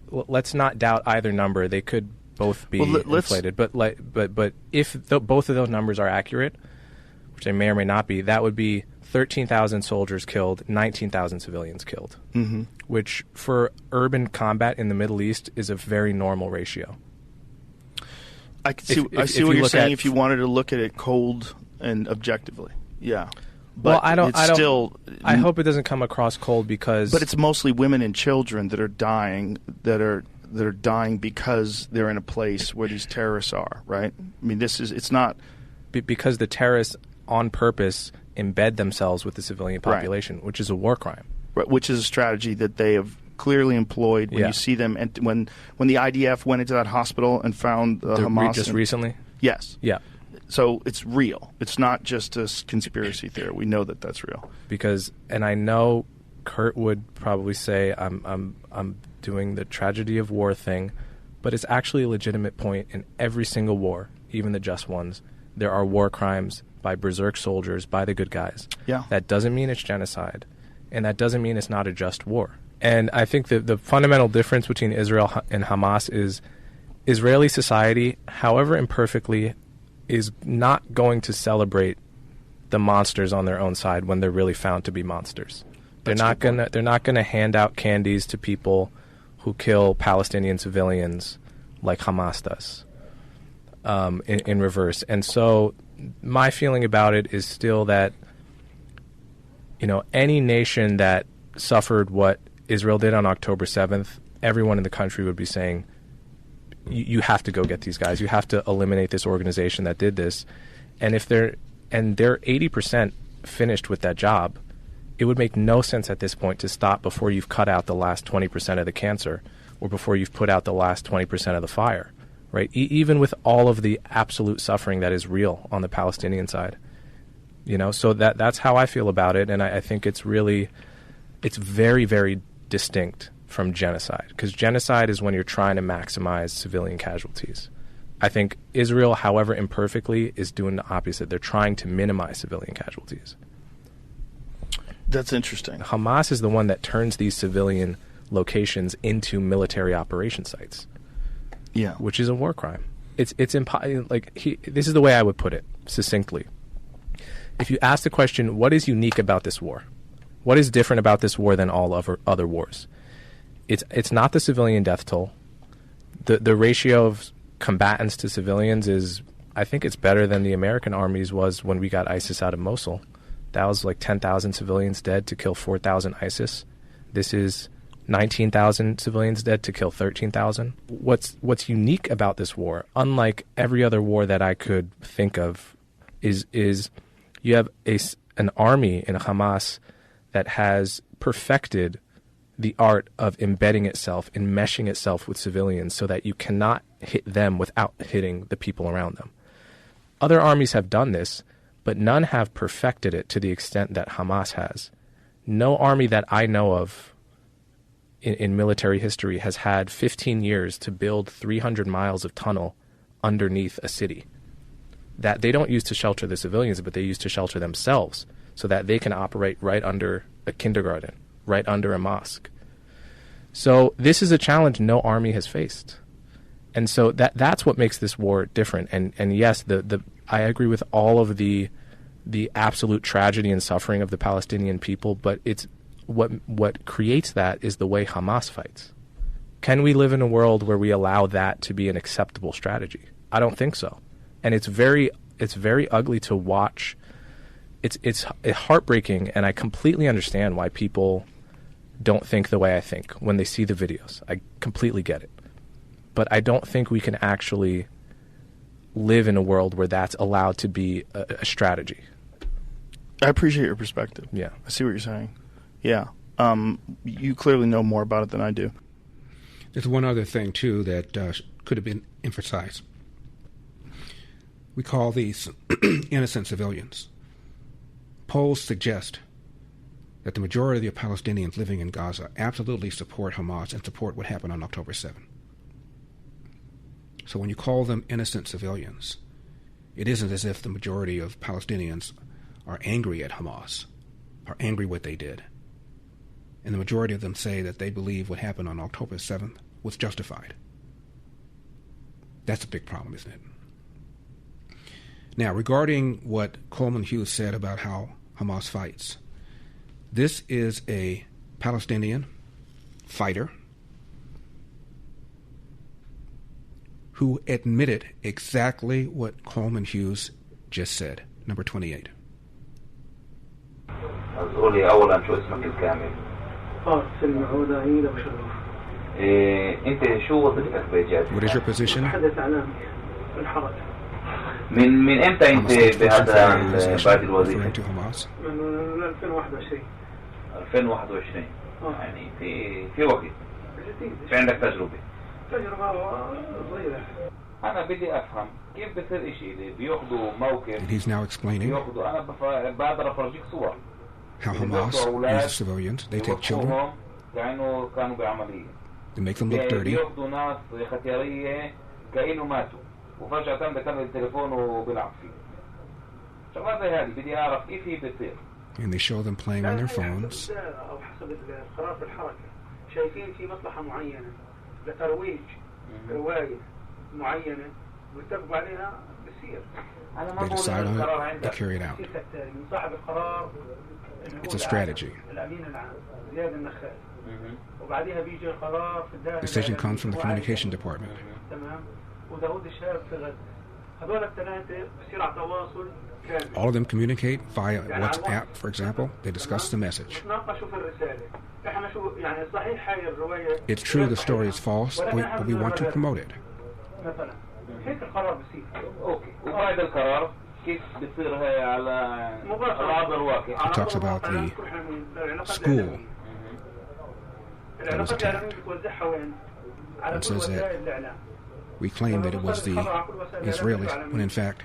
let's not doubt either number. They could both be inflated. But if both of those numbers are accurate, which they may or may not be, that would be 13,000 soldiers killed, 19,000 civilians killed, which for urban combat in the Middle East is a very normal ratio. I see what you're saying if you wanted to look at it cold and objectively. Yeah. But I hope it doesn't come across cold because... But it's mostly women and children that are dying, that are dying because they're in a place where these terrorists are, right? I mean, it's not... Because the terrorists on purpose embed themselves with the civilian population, which is a war crime. Right, which is a strategy that they have clearly employed when you see them. And when the IDF went into that hospital and found Hamas... Just recently? Yes. Yeah. So it's real. It's not just a conspiracy theory. We know that that's real. And I know Kurt would probably say I'm doing the tragedy of war thing, but it's actually a legitimate point in every single war, even the just ones. There are war crimes by berserk soldiers, by the good guys. Yeah. That doesn't mean it's genocide, and that doesn't mean it's not a just war. And I think the fundamental difference between Israel and Hamas is Israeli society, however imperfectly, is not going to celebrate the monsters on their own side when they're really found to be monsters. They're not gonna hand out candies to people who kill Palestinian civilians like Hamas does. In reverse. And so my feeling about it is still that, any nation that suffered what Israel did on October 7th, everyone in the country would be saying, you have to go get these guys. You have to eliminate this organization that did this. And if they're 80% finished with that job, it would make no sense at this point to stop before you've cut out the last 20% of the cancer or before you've put out the last 20% of the fire. Right, even with all of the absolute suffering that is real on the Palestinian side, so that's how I feel about it, and I think it's very, very distinct from genocide, because genocide is when you're trying to maximize civilian casualties. I think Israel, however imperfectly, is doing the opposite. They're trying to minimize civilian casualties. That's interesting. Hamas is the one that turns these civilian locations into military operation sites. Yeah, which is a war crime. It's impossible. This is the way I would put it succinctly. If you ask the question, what is unique about this war? What is different about this war than all other wars? It's not the civilian death toll. The ratio of combatants to civilians is, I think it's better than the American armies was when we got ISIS out of Mosul. That was like 10,000 civilians dead to kill 4,000 ISIS. This is 19,000 civilians dead to kill 13,000. What's unique about this war, unlike every other war that I could think of, is you have an army in Hamas that has perfected the art of embedding itself, enmeshing itself with civilians so that you cannot hit them without hitting the people around them. Other armies have done this, but none have perfected it to the extent that Hamas has. No army that I know of in military history has had 15 years to build 300 miles of tunnel underneath a city that they don't use to shelter the civilians, but they use to shelter themselves so that they can operate right under a kindergarten, right under a mosque. So this is a challenge no army has faced. And so that's what makes this war different. And yes, I agree with all of the the absolute tragedy and suffering of the Palestinian people, but it's what creates that is the way Hamas fights. Can we live in a world where we allow that to be an acceptable strategy? I don't think so. And it's very ugly to watch. It's heartbreaking, and I completely understand why people don't think the way I think when they see the videos. I completely get it. But I don't think we can actually live in a world where that's allowed to be a strategy. I appreciate your perspective. Yeah. I see what you're saying. Yeah. You clearly know more about it than I do. There's one other thing, too, that could have been emphasized. We call these innocent civilians. Polls suggest that the majority of the Palestinians living in Gaza absolutely support Hamas and support what happened on October 7th. So when you call them innocent civilians, it isn't as if the majority of Palestinians are angry at Hamas, are angry what they did. And the majority of them say that they believe what happened on October 7th was justified. That's a big problem, isn't it? Now, regarding what Coleman Hughes said about how Hamas fights, this is a Palestinian fighter who admitted exactly what Coleman Hughes just said. Number 28. قولي أولا شو اسمك الكامل؟ سلمى عودة عيدة وشرف. أنت شو وظيفتك بجد؟ What is your position? محدث إعلامي في الحركة. من إمتى أنت بهذا بعد الوظيفة؟ من 2021. 2021. يعني في وقت. في عندك تجربة. تجربة صغيرة. أنا بدي أفهم كيف بصير إشي اللي بياخدوا موقف. And he's now explaining بياخدوا أنا بقدر أفرجيك صور. How Hamas uses civilians. They take children. كأنه كانوا بعملية. They make them look dirty. بياخدوا ناس ختيارية كأنه ماتوا وفجأة بكمل التليفون وبيلعب فيه. شغلات زي هذه بدي أعرف كيف هي بتصير. And they show them playing on their phones. أو حسب القرار في الحركة شايفين في مصلحة معينة لترويج رواية معينة ويتفقوا عليها بصير. They decide on it, they carry it out. صاحب القرار It's a strategy. الأمين العام زياد النخال. وبعديها بيجي القرار في الدائرة. Decision comes from the communication department. تمام. وداود الشاب في غد. هذول الثلاثة بصير على تواصل كامل. All of them communicate via WhatsApp, for example. They discuss the message. ناقشوا في الرسالة. إحنا شو يعني صحيح هاي الرواية. It's true the story is false, but we want to promote it. مثلا هيك القرار بصير. أوكي. وبعد القرار كيف بتصير هاي على أرض الواقع. He talks about the school that was attacked. And says that we claim that it was the Israelis, when in fact,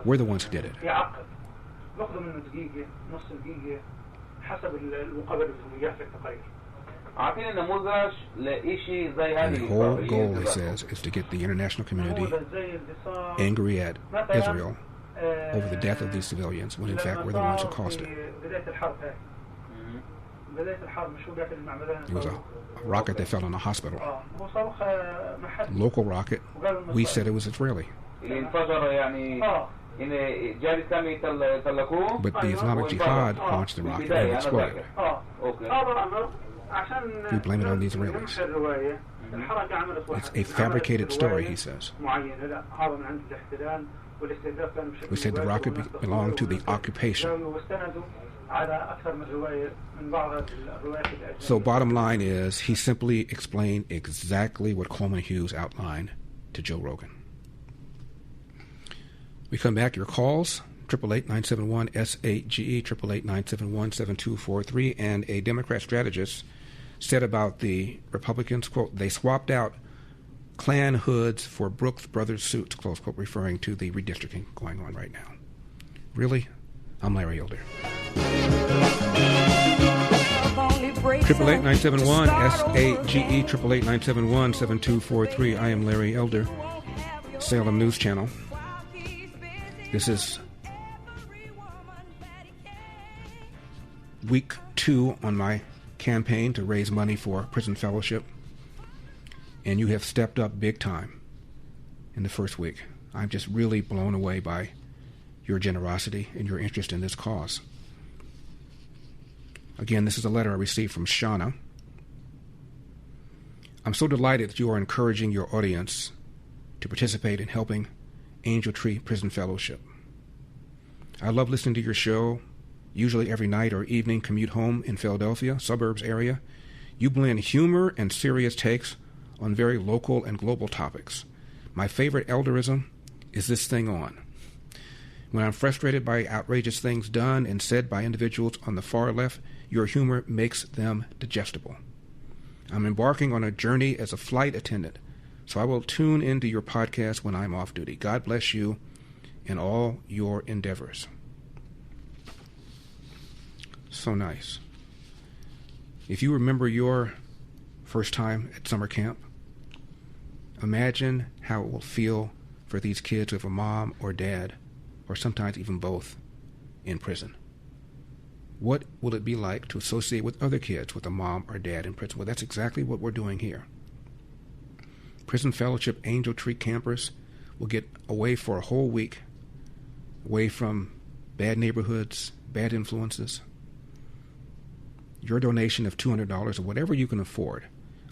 we're the ones who did it. And the whole goal, he says, is to get the international community angry at Israel over the death of these civilians, when in fact we're the ones who caused it. It was a rocket that fell on a hospital. Local rocket. We said it was Israeli. But the Islamic Jihad launched the rocket and it exploded. We blame it on the Israelis. It's a fabricated story, he says. We said the rocket belonged to the occupation. So bottom line is, he simply explained exactly what Coleman Hughes outlined to Joe Rogan. We come back, your calls, 888-971-SAGE, 888-971-7243, and a Democrat strategist said about the Republicans, quote, they swapped out Klan hoods for Brooks Brothers suits, close quote, referring to the redistricting going on right now. Really? I'm Larry Elder. 888-971-SAGE, 888-971-7243. I am Larry Elder, Salem News Channel. This is week 2 on my campaign to raise money for prison fellowship, and you have stepped up big time in the first week. I'm just really blown away by your generosity and your interest in this cause. Again, this is a letter I received from Shauna. I'm so delighted that you are encouraging your audience to participate in helping Angel Tree Prison Fellowship. I love listening to your show, usually every night or evening commute home in Philadelphia, suburbs area. You blend humor and serious takes on very local and global topics. My favorite elderism is this thing on. When I'm frustrated by outrageous things done and said by individuals on the far left, your humor makes them digestible. I'm embarking on a journey as a flight attendant, so I will tune into your podcast when I'm off duty. God bless you in all your endeavors. So nice. If you remember your first time at summer camp, imagine how it will feel for these kids with a mom or dad, or sometimes even both, in prison. What will it be like to associate with other kids with a mom or dad in prison? Well, that's exactly what we're doing here. Prison Fellowship Angel Tree campers will get away for a whole week, away from bad neighborhoods, bad influences. Your donation of $200 or whatever you can afford,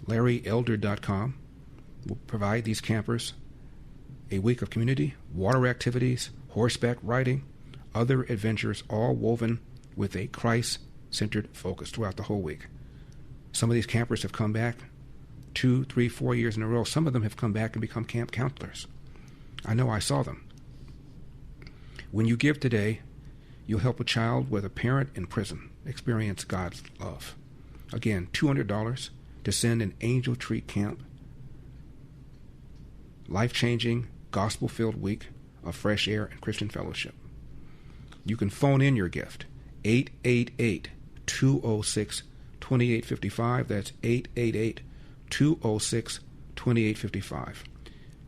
LarryElder.com, will provide these campers a week of community, water activities, horseback riding, other adventures, all woven with a Christ-centered focus throughout the whole week. Some of these campers have come back 2, 3, 4 years in a row. Some of them have come back and become camp counselors. I know, I saw them. When you give today, you'll help a child with a parent in prison experience God's love. Again, $200 to send an Angel Tree Camp, life-changing, gospel-filled week of fresh air and Christian fellowship. You can phone in your gift, 888-206-2855. That's 888-206-2855.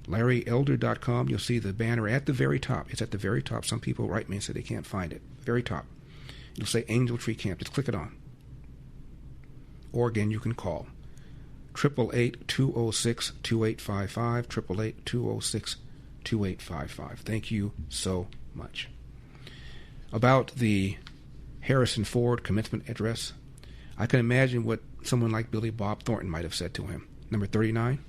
LarryElder.com. You'll see the banner at the very top. It's at the very top. Some people write me and say they can't find it. Very top. You'll say Angel Tree Camp. Just click it on. Or again, you can call 888-206-2855. 888-206-2855. Thank you so much. About the Harrison Ford commencement address, I can imagine what someone like Billy Bob Thornton might have said to him. Number 39.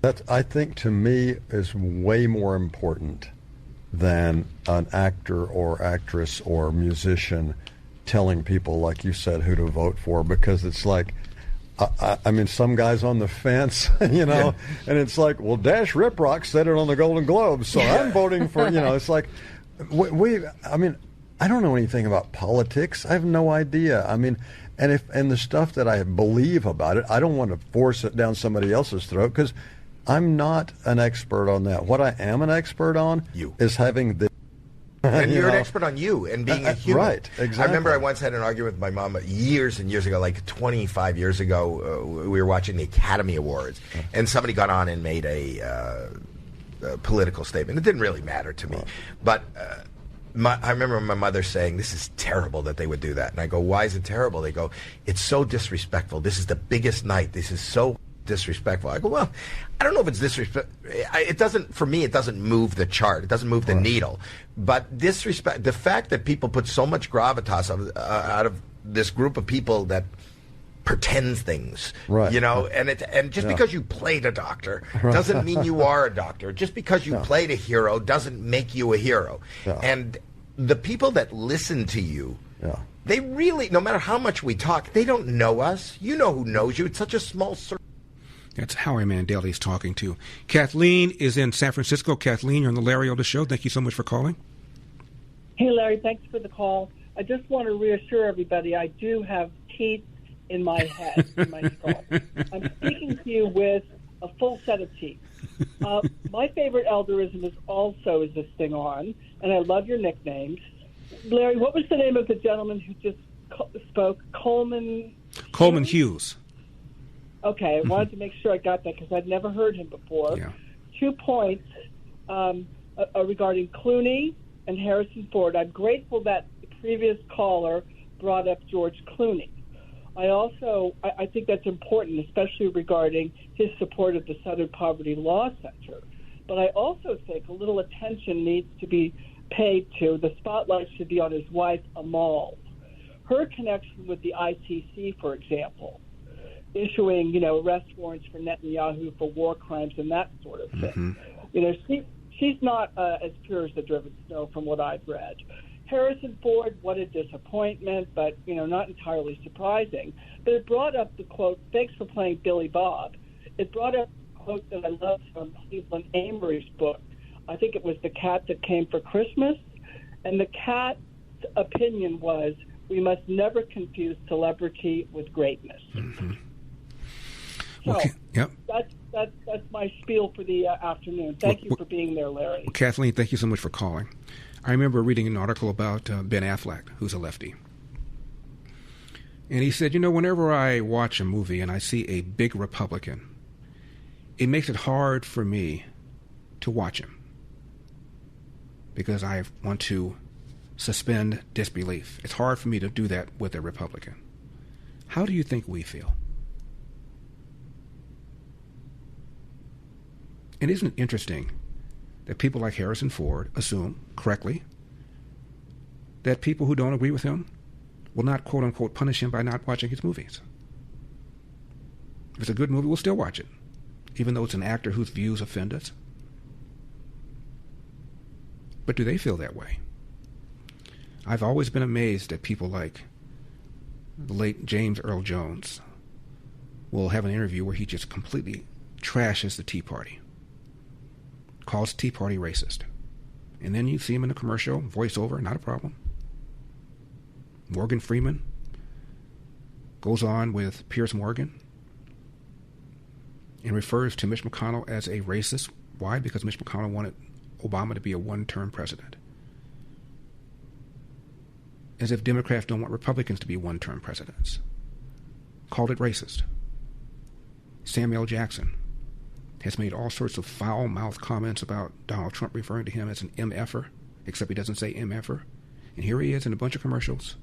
That, I think, to me, is way more important than an actor or actress or musician telling people, like you said, who to vote for, because it's like, I mean, some guy's on the fence, you know, and it's like, well, Dash Riprock said it on the Golden Globes, so I'm voting for, you know, it's like, I mean, I don't know anything about politics. I have no idea. I mean, and the stuff that I believe about it, I don't want to force it down somebody else's throat, because I'm not an expert on that. What I am an expert on is having the... And you're an expert on you and being a human. Right, exactly. I remember I once had an argument with my mom years and years ago, like 25 years ago. We were watching the Academy Awards, and somebody got on and made a political statement. It didn't really matter to me. But I remember my mother saying, "This is terrible that they would do that." And I go, "Why is it terrible?" They go, "It's so disrespectful. This is the biggest night. This is so disrespectful." I go, "Well, I don't know if it's disrespect. It doesn't, for me, it doesn't move the chart. It doesn't move the needle. But disrespect, the fact that people put so much gravitas out of this group of people that pretends things, you know, and just because you played a doctor doesn't mean you are a doctor. Just because you played a hero doesn't make you a hero. And the people that listen to you, they really, no matter how much we talk, they don't know us. You know who knows you. It's such a small circle." That's Howie Mandel he's talking to. Kathleen is in San Francisco. Kathleen, you're on the Larry Elder Show. Thank you so much for calling. Hey, Larry, thanks for the call. I just want to reassure everybody I do have teeth in my head, in my skull. I'm speaking to you with a full set of teeth. My favorite elderism is also Is This Thing On, and I love your nicknames. Larry, what was the name of the gentleman who just spoke? Coleman Hughes. Okay, I wanted to make sure I got that because I'd never heard him before. 2 points regarding Clooney and Harrison Ford. I'm grateful that the previous caller brought up George Clooney. I think that's important, especially regarding his support of the Southern Poverty Law Center. But I also think a little attention needs to be paid to, the spotlight should be on his wife, Amal. Her connection with the ICC, for example, issuing, arrest warrants for Netanyahu for war crimes and that sort of thing. She's not as pure as the driven snow from what I've read. Harrison Ford, what a disappointment, but, not entirely surprising. But it brought up the quote, thanks for playing Billy Bob. It brought up a quote that I love from Cleveland Amory's book. I think it was The Cat That Came for Christmas. And the cat's opinion was, we must never confuse celebrity with greatness. Mm-hmm. So okay. Yep. That's my spiel for the afternoon. Thank you for being there, Larry. Well, Kathleen, thank you so much for calling. I remember reading an article about Ben Affleck, who's a lefty. And he said, whenever I watch a movie and I see a big Republican, it makes it hard for me to watch him because I want to suspend disbelief. It's hard for me to do that with a Republican. How do you think we feel? And isn't it interesting that people like Harrison Ford assume, correctly, that people who don't agree with him will not, quote-unquote, punish him by not watching his movies? If it's a good movie, we'll still watch it, even though it's an actor whose views offend us. But do they feel that way? I've always been amazed at people like the late James Earl Jones will have an interview where he just completely trashes the Tea Party, calls Tea Party racist. And then you see him in a commercial, voiceover, not a problem. Morgan Freeman goes on with Piers Morgan and refers to Mitch McConnell as a racist. Why? Because Mitch McConnell wanted Obama to be a one-term president. As if Democrats don't want Republicans to be one-term presidents. Called it racist. Samuel Jackson has made all sorts of foul-mouthed comments about Donald Trump, referring to him as an MFer, except he doesn't say MFer. And here he is in a bunch of commercials.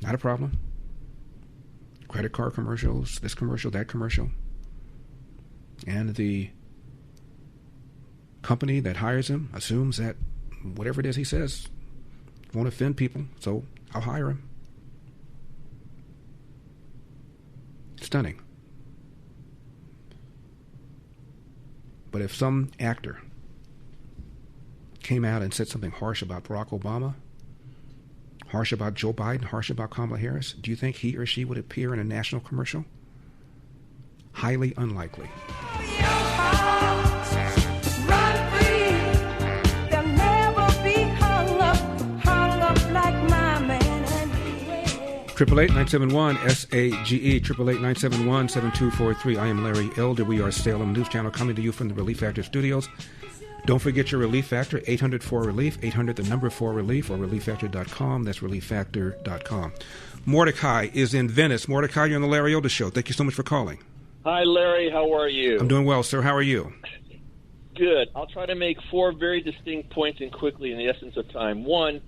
Not a problem. Credit card commercials, this commercial, that commercial. And the company that hires him assumes that whatever it is he says won't offend people, so I'll hire him. Stunning. But if some actor came out and said something harsh about Barack Obama, harsh about Joe Biden, harsh about Kamala Harris, do you think he or she would appear in a national commercial? Highly unlikely. 888-971-SAGE, 888-971-7243. I am Larry Elder. We are Salem News Channel coming to you from the Relief Factor studios. Don't forget your Relief Factor, 800-4RELIEF, 800 the number 4RELIEF, or relieffactor.com. That's relieffactor.com. Mordecai is in Venice. Mordecai, you're on the Larry Elder Show. Thank you so much for calling. Hi, Larry. How are you? I'm doing well, sir. How are you? Good. I'll try to make four very distinct points and quickly in the essence of time. One,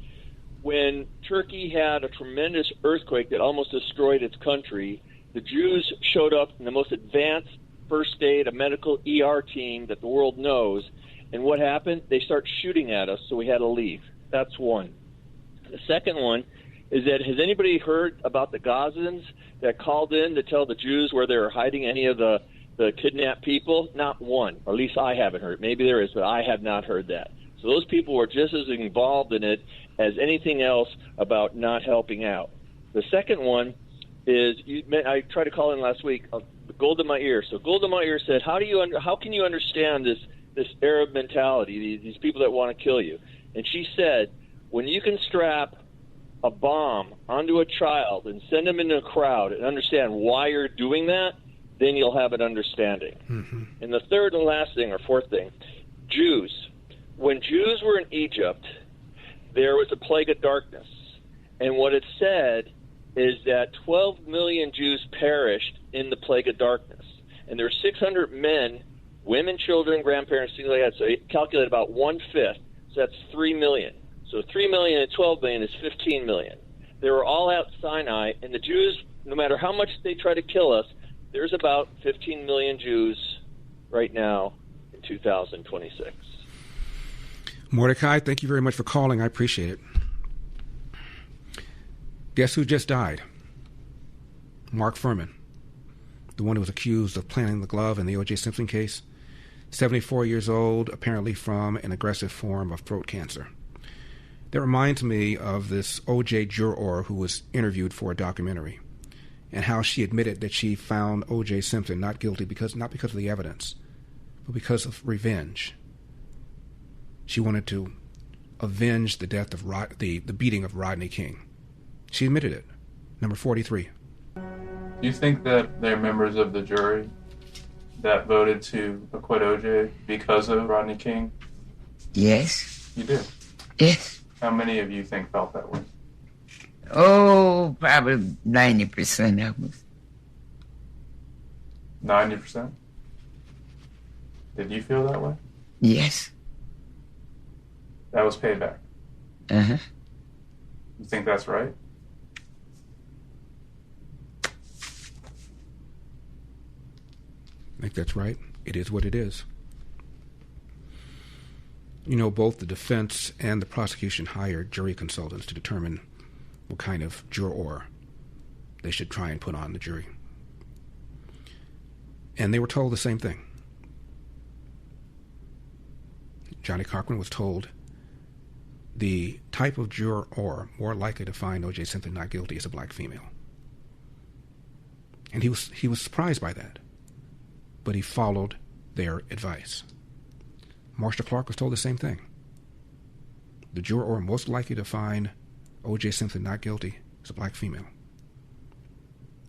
when Turkey had a tremendous earthquake that almost destroyed its country, the Jews showed up in the most advanced first aid, a medical ER team that the world knows. And what happened? They start shooting at us, so we had to leave. That's one. The second one is that, has anybody heard about the Gazans that called in to tell the Jews where they were hiding any of the kidnapped people? Not one, or at least I haven't heard. Maybe there is, but I have not heard that. So those people were just as involved in it as anything else about not helping out. The second one is, I tried to call in last week, Golda Meir. So Golda Meir said, how can you understand this Arab mentality, these people that want to kill you? And she said, when you can strap a bomb onto a child and send them into a crowd and understand why you're doing that, then you'll have an understanding. Mm-hmm. And the third and last thing, or fourth thing, Jews. When Jews were in Egypt, there was a plague of darkness. And what it said is that 12 million Jews perished in the plague of darkness. And there were 600 men, women, children, grandparents, things like that. So it calculated about 1/5. So that's 3 million. So 3 million and 12 million is 15 million. They were all at Sinai, and the Jews, no matter how much they try to kill us, there's about 15 million Jews right now in 2026. Mordecai, thank you very much for calling. I appreciate it. Guess who just died? Mark Furman, the one who was accused of planting the glove in the O.J. Simpson case. 74 years old, apparently from an aggressive form of throat cancer. That reminds me of this O.J. juror who was interviewed for a documentary, and how she admitted that she found O.J. Simpson not guilty not because of the evidence, but because of revenge. She wanted to avenge the death of the beating of Rodney King. She admitted it. Number 43. Do you think that they're members of the jury that voted to acquit O.J. because of Rodney King? Yes. You do? Yes. How many of you think felt that way? Oh, probably 90% of us. 90%? Did you feel that way? Yes. That was payback. Uh-huh. You think that's right? I think that's right. It is what it is. You know, both the defense and the prosecution hired jury consultants to determine what kind of juror they should try and put on the jury. And they were told the same thing. Johnny Cochran was told the type of juror more likely to find O.J. Simpson not guilty is a black female. And he was surprised by that. But he followed their advice. Marcia Clark was told the same thing. The juror most likely to find O.J. Simpson not guilty is a black female.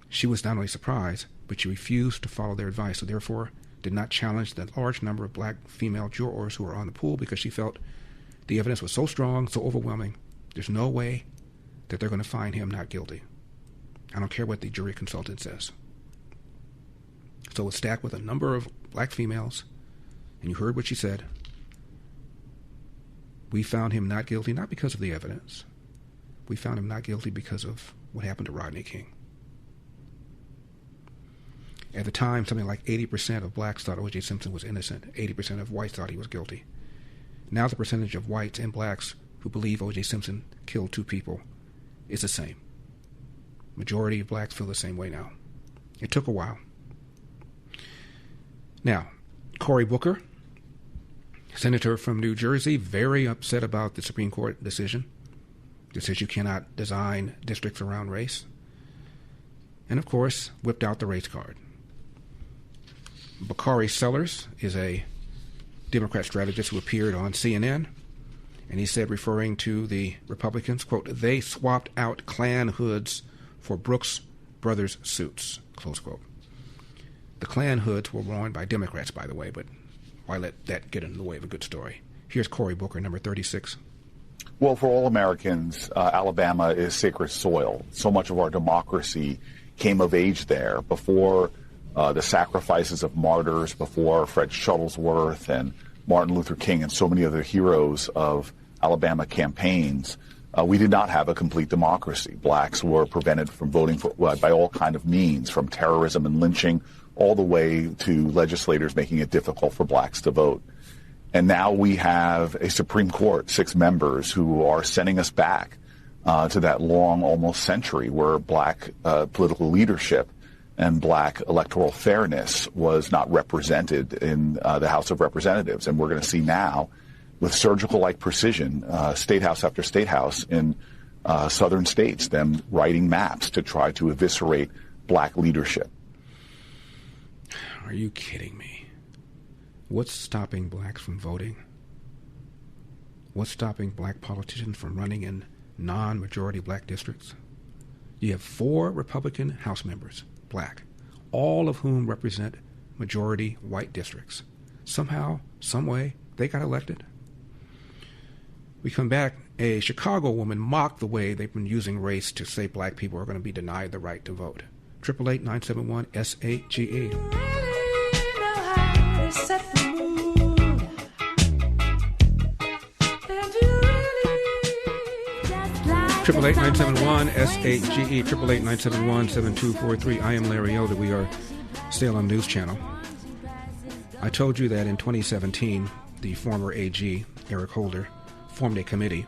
She was not only surprised, but she refused to follow their advice, so therefore did not challenge the large number of black female jurors who were on the pool because she felt the evidence was so strong, so overwhelming, there's no way that they're going to find him not guilty. I don't care what the jury consultant says. So it's stacked with a number of black females, and you heard what she said. We found him not guilty, not because of the evidence. We found him not guilty because of what happened to Rodney King. At the time, something like 80% of blacks thought O.J. Simpson was innocent. 80% of whites thought he was guilty. Now the percentage of whites and blacks who believe O.J. Simpson killed two people is the same. Majority of blacks feel the same way now. It took a while. Now, Cory Booker, senator from New Jersey, very upset about the Supreme Court decision that says you cannot design districts around race. And, of course, whipped out the race card. Bakari Sellers is a Democrat strategist who appeared on CNN, and he said, referring to the Republicans, quote, they swapped out Klan hoods for Brooks Brothers suits, close quote. The Klan hoods were worn by Democrats, by the way, but why let that get in the way of a good story? Here's Cory Booker, number 36. Well, for all Americans, Alabama is sacred soil. So much of our democracy came of age there before the sacrifices of martyrs, before Fred Shuttlesworth and Martin Luther King and so many other heroes of Alabama campaigns. We did not have a complete democracy. Blacks were prevented from voting by all kind of means, from terrorism and lynching all the way to legislators making it difficult for blacks to vote. And now we have a Supreme Court, 6 members, who are sending us back to that long, almost century where black political leadership and black electoral fairness was not represented in the House of Representatives. And we're going to see now, with surgical-like precision, state house after state house in southern states, them writing maps to try to eviscerate black leadership. Are you kidding me? What's stopping blacks from voting? What's stopping black politicians from running in non-majority black districts? You have 4 Republican House members, black, all of whom represent majority white districts. Somehow, some way, they got elected. We come back, a Chicago woman mocked the way they've been using race to say black people are going to be denied the right to vote. 888-971-SAGE. 888-971-SAGE, 888-971-7243. I am Larry Elder. We are Salem News Channel. I told you that in 2017, the former AG Eric Holder, formed a committee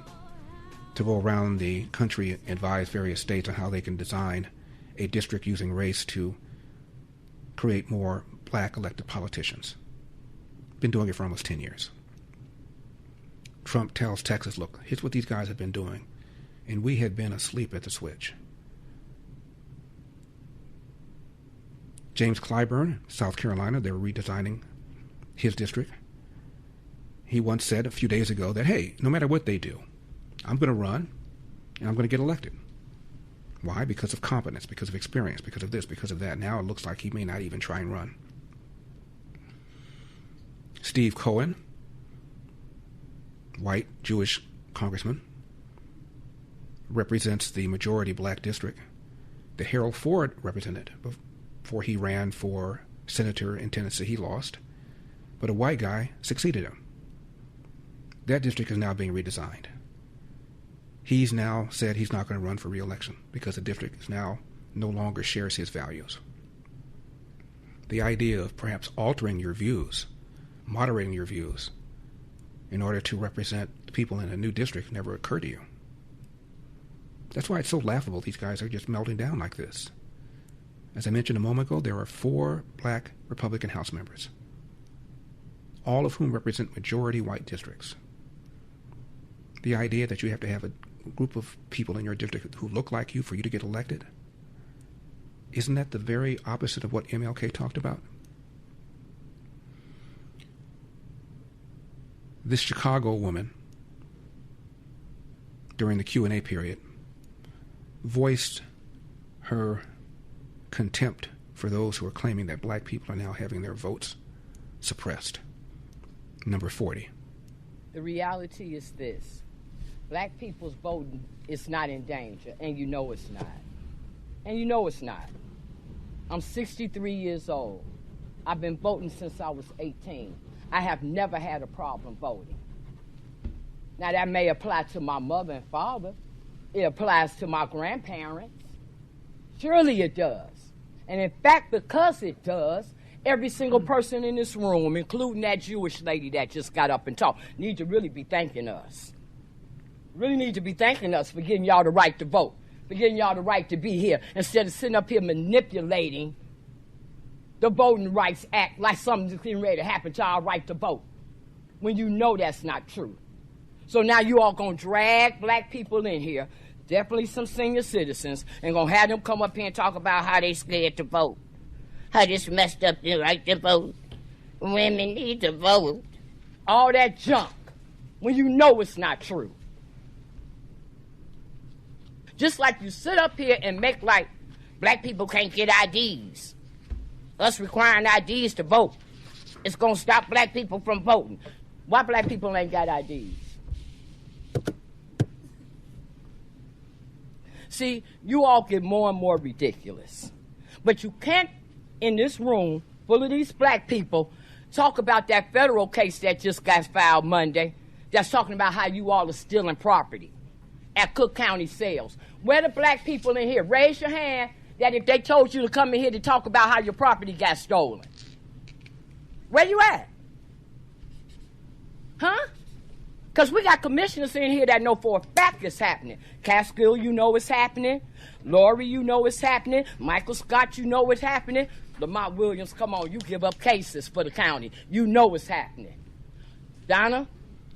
to go around the country and advise various states on how they can design a district using race to create more black elected politicians. Been doing it for almost 10 years. Trump tells Texas, look, here's what these guys have been doing, and we had been asleep at the switch. James Clyburn, South Carolina, they're redesigning his district. He once said a few days ago that, hey, no matter what they do, I'm going to run and I'm going to get elected. Why? Because of competence, because of experience, because of this, because of that. Now it looks like he may not even try and run. Steve Cohen, white Jewish congressman, represents the majority black district. The Harold Ford represented before he ran for senator in Tennessee. He lost, but a white guy succeeded him. That district is now being redesigned. He's now said he's not going to run for re-election because the district is now no longer shares his values. The idea of perhaps altering your views, moderating your views, in order to represent the people in a new district never occurred to you. That's why it's so laughable these guys are just melting down like this. As I mentioned a moment ago, there are 4 black Republican House members, all of whom represent majority white districts. The idea that you have to have a group of people in your district who look like you for you to get elected, isn't that the very opposite of what MLK talked about? This Chicago woman, during the Q&A period, voiced her contempt for those who are claiming that black people are now having their votes suppressed. Number 40. The reality is this. Black people's voting is not in danger, and you know it's not. And you know it's not. I'm 63 years old. I've been voting since I was 18. I have never had a problem voting. Now, that may apply to my mother and father. It applies to my grandparents. Surely it does. And in fact, because it does, every single person in this room, including that Jewish lady that just got up and talked, need to really be thanking us. Really need to be thanking us for getting y'all the right to vote, for getting y'all the right to be here, instead of sitting up here manipulating the Voting Rights Act like something's getting ready to happen to our right to vote, when you know that's not true. So now you all going to drag black people in here, definitely some senior citizens, and going to have them come up here and talk about how they scared to vote, how this messed up their right to vote, women need to vote, all that junk, when you know it's not true. Just like you sit up here and make like black people can't get IDs. Us requiring IDs to vote. It's going to stop black people from voting. Why black people ain't got IDs? See, you all get more and more ridiculous. But you can't, in this room full of these black people, talk about that federal case that just got filed Monday that's talking about how you all are stealing property at Cook County sales. Where the black people in here? Raise your hand that if they told you to come in here to talk about how your property got stolen. Where you at? Huh? Because we got commissioners in here that know for a fact it's happening. Catskill, you know it's happening. Lori, you know it's happening. Michael Scott, you know it's happening. Lamont Williams, come on, you give up cases for the county. You know it's happening. Donna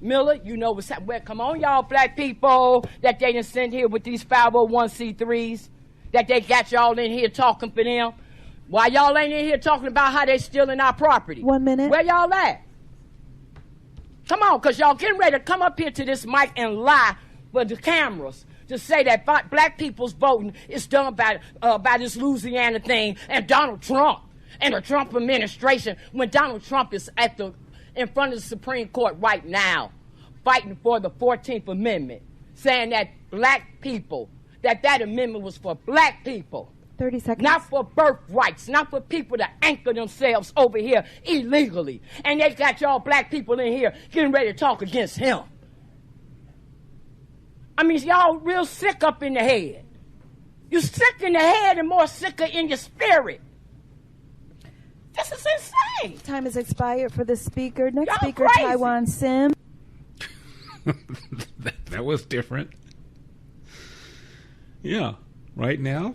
Miller, you know what's happening. Well, come on, y'all black people that they done sent here with these 501c3s, that they got y'all in here talking for them. Why y'all ain't in here talking about how they stealing our property? 1 minute. Where y'all at? Come on, because y'all getting ready to come up here to this mic and lie for the cameras to say that black people's voting is done by this Louisiana thing and Donald Trump and the Trump administration, when Donald Trump is in front of the Supreme Court right now, fighting for the 14th Amendment, saying that black people, that amendment was for black people. 30 seconds. Not for birthrights, not for people to anchor themselves over here illegally. And they got y'all black people in here getting ready to talk against him. I mean, y'all real sick up in the head. You sick in the head and more sicker in your spirit. This is insane. Time has expired for the speaker. Next Y'all speaker, crazy. Taiwan Sim. that was different. Yeah. Right now,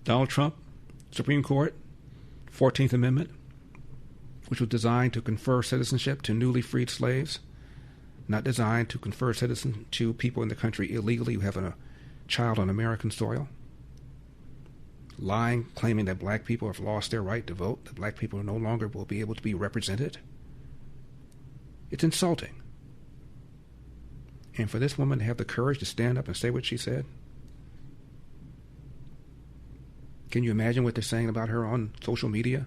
Donald Trump, Supreme Court, 14th Amendment, which was designed to confer citizenship to newly freed slaves, not designed to confer citizenship to people in the country illegally who have a child on American soil. Lying, claiming that black people have lost their right to vote, that black people no longer will be able to be represented. It's insulting. And for this woman to have the courage to stand up and say what she said, can you imagine what they're saying about her on social media?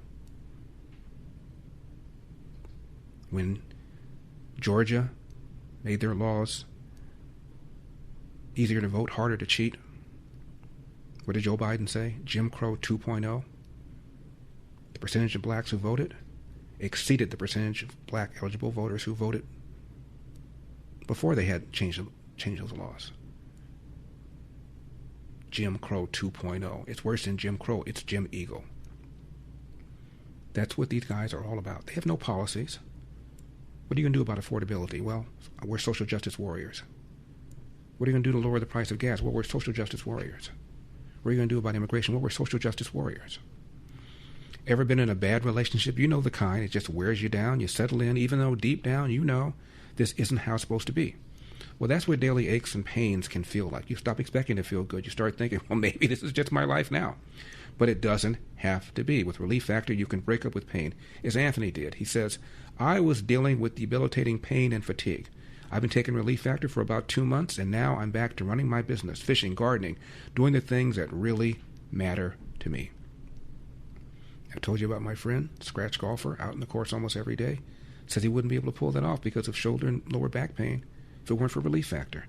When Georgia made their laws easier to vote, harder to cheat, what did Joe Biden say? Jim Crow 2.0. The percentage of blacks who voted exceeded the percentage of black eligible voters who voted before they had changed those laws. Jim Crow 2.0. It's worse than Jim Crow. It's Jim Eagle. That's what these guys are all about. They have no policies. What are you going to do about affordability? Well, we're social justice warriors. What are you going to do to lower the price of gas? Well, we're social justice warriors. What are you going to do about immigration? Well, we're social justice warriors. Ever been in a bad relationship? You know the kind. It just wears you down. You settle in, even though deep down you know this isn't how it's supposed to be. Well, that's what daily aches and pains can feel like. You stop expecting to feel good. You start thinking, well, maybe this is just my life now. But it doesn't have to be. With Relief Factor, you can break up with pain, as Anthony did. He says, I was dealing with debilitating pain and fatigue. I've been taking Relief Factor for about 2 months, and now I'm back to running my business, fishing, gardening, doing the things that really matter to me. I told you about my friend, scratch golfer, out in the course almost every day. Says he wouldn't be able to pull that off because of shoulder and lower back pain if it weren't for Relief Factor.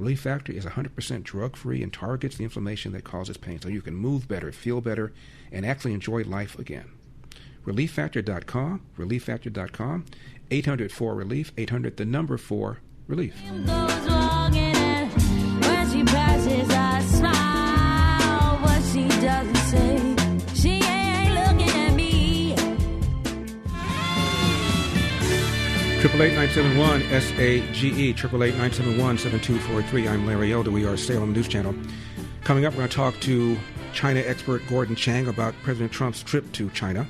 Relief Factor is 100% drug-free and targets the inflammation that causes pain, so you can move better, feel better, and actually enjoy life again. ReliefFactor.com, ReliefFactor.com, 800-4-RELIEF, 800 the number 4-RELIEF. When she passes, I smile. What she doesn't say, she ain't looking at me. 888-971-SAGE, 888-971-7243. I'm Larry Elder. We are Salem News Channel. Coming up, we're going to talk to China expert Gordon Chang about President Trump's trip to China.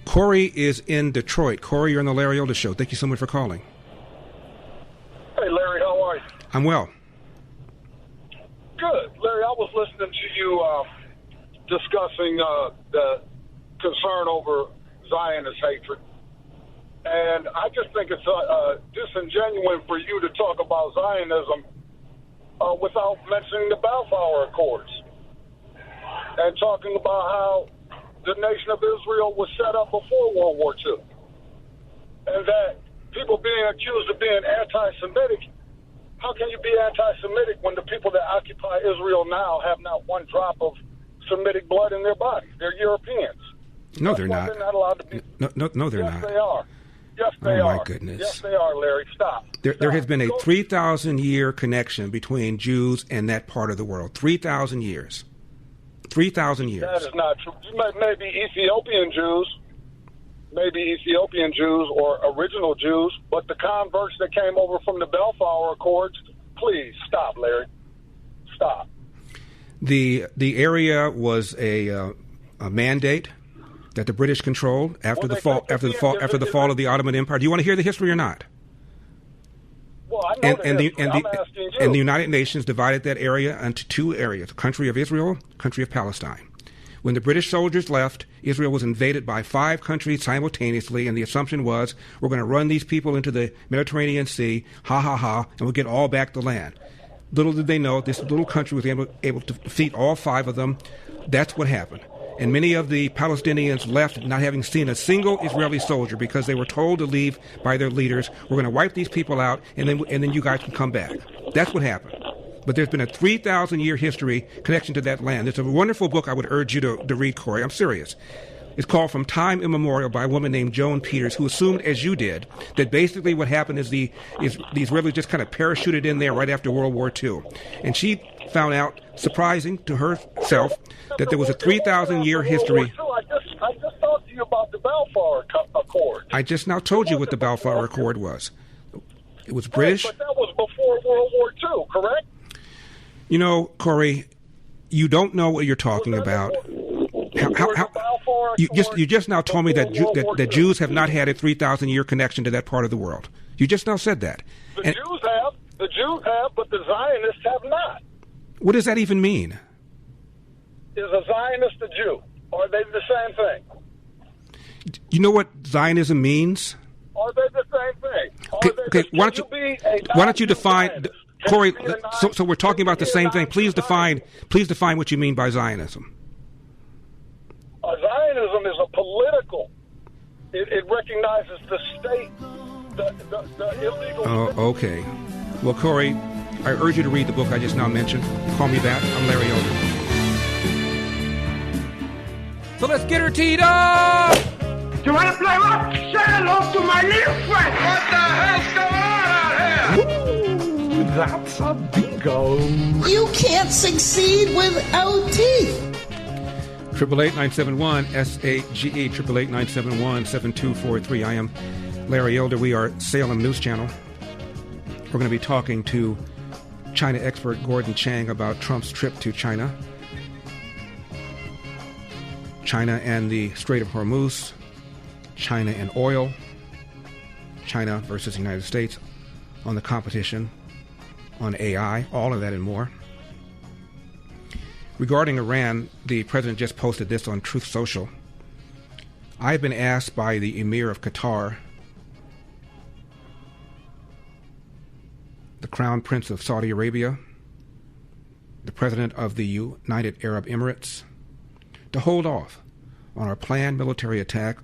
Corey is in Detroit. Corey, you're on the Larry Elder Show. Thank you so much for calling. Hey, Larry, how are you? I'm well. Good. Larry, I was listening to you discussing the concern over Zionist hatred. And I just think it's disingenuous for you to talk about Zionism without mentioning the Balfour Accords and talking about how the nation of Israel was set up before World War II. And that people being accused of being anti-Semitic, how can you be anti-Semitic when the people that occupy Israel now have not one drop of Semitic blood in their body? They're Europeans. No, they're not. They're not allowed to be. No, they're not. Yes, they are. Yes, they are. Oh, my goodness. Yes, they are, Larry. Stop. There has been a 3,000-year connection between Jews and that part of the world. 3,000 years. 3,000 years. That is not true. Maybe Ethiopian Jews or original Jews, but the converts that came over from the Balfour Accords, please stop, Larry. Stop. The area was a mandate that the British controlled after the fall of the Ottoman Empire. Do you want to hear the history or not? Well, I know and the United Nations divided that area into two areas, the country of Israel, country of Palestine. When the British soldiers left, Israel was invaded by 5 countries simultaneously, and the assumption was, we're going to run these people into the Mediterranean Sea, and we'll get all back the land. Little did they know, this little country was able to defeat all 5 of them. That's what happened. And many of the Palestinians left not having seen a single Israeli soldier because they were told to leave by their leaders. We're going to wipe these people out, and then you guys can come back. That's what happened. But there's been a 3,000-year history connection to that land. It's a wonderful book I would urge you to read, Corey. I'm serious. It's called From Time Immemorial by a woman named Joan Peters, who assumed, as you did, that basically what happened is the Israelis just kind of parachuted in there right after World War II. And she found out, surprising to herself, that there was a 3,000-year history. I just talked to you about the Balfour Accords. I just now told you what the Balfour Accord was. It was British. But that was before World War II, correct? You know, Corey, you don't know what you're talking about. You just now told me that Jews have not had a 3,000-year connection to that part of the world. You just now said that. The Jews have, but the Zionists have not. What does that even mean? Is a Zionist a Jew? Are they the same thing? You know what Zionism means? Are they the same thing? Okay, why don't you define, Corey? So we're talking about the same thing. Please define what you mean by Zionism. Zionism is a political. It recognizes the state, the illegal. Oh, okay. Well, Corey, I urge you to read the book I just now mentioned. Call me back. I'm Larry Elder. So let's get her teed up! You want to play rock? Say hello to my little friend. What the hell's going on out here? Ooh, that's a bingo. You can't succeed without teeth. 888-971-SAGE, 888-971-7243. I am Larry Elder. We are Salem News Channel. We're going to be talking to China expert Gordon Chang about Trump's trip to China. China and the Strait of Hormuz, China and oil, China versus the United States on the competition, on AI, all of that and more. Regarding Iran, the president just posted this on Truth Social. I've been asked by the Emir of Qatar, the Crown Prince of Saudi Arabia, the President of the United Arab Emirates, to hold off on our planned military attack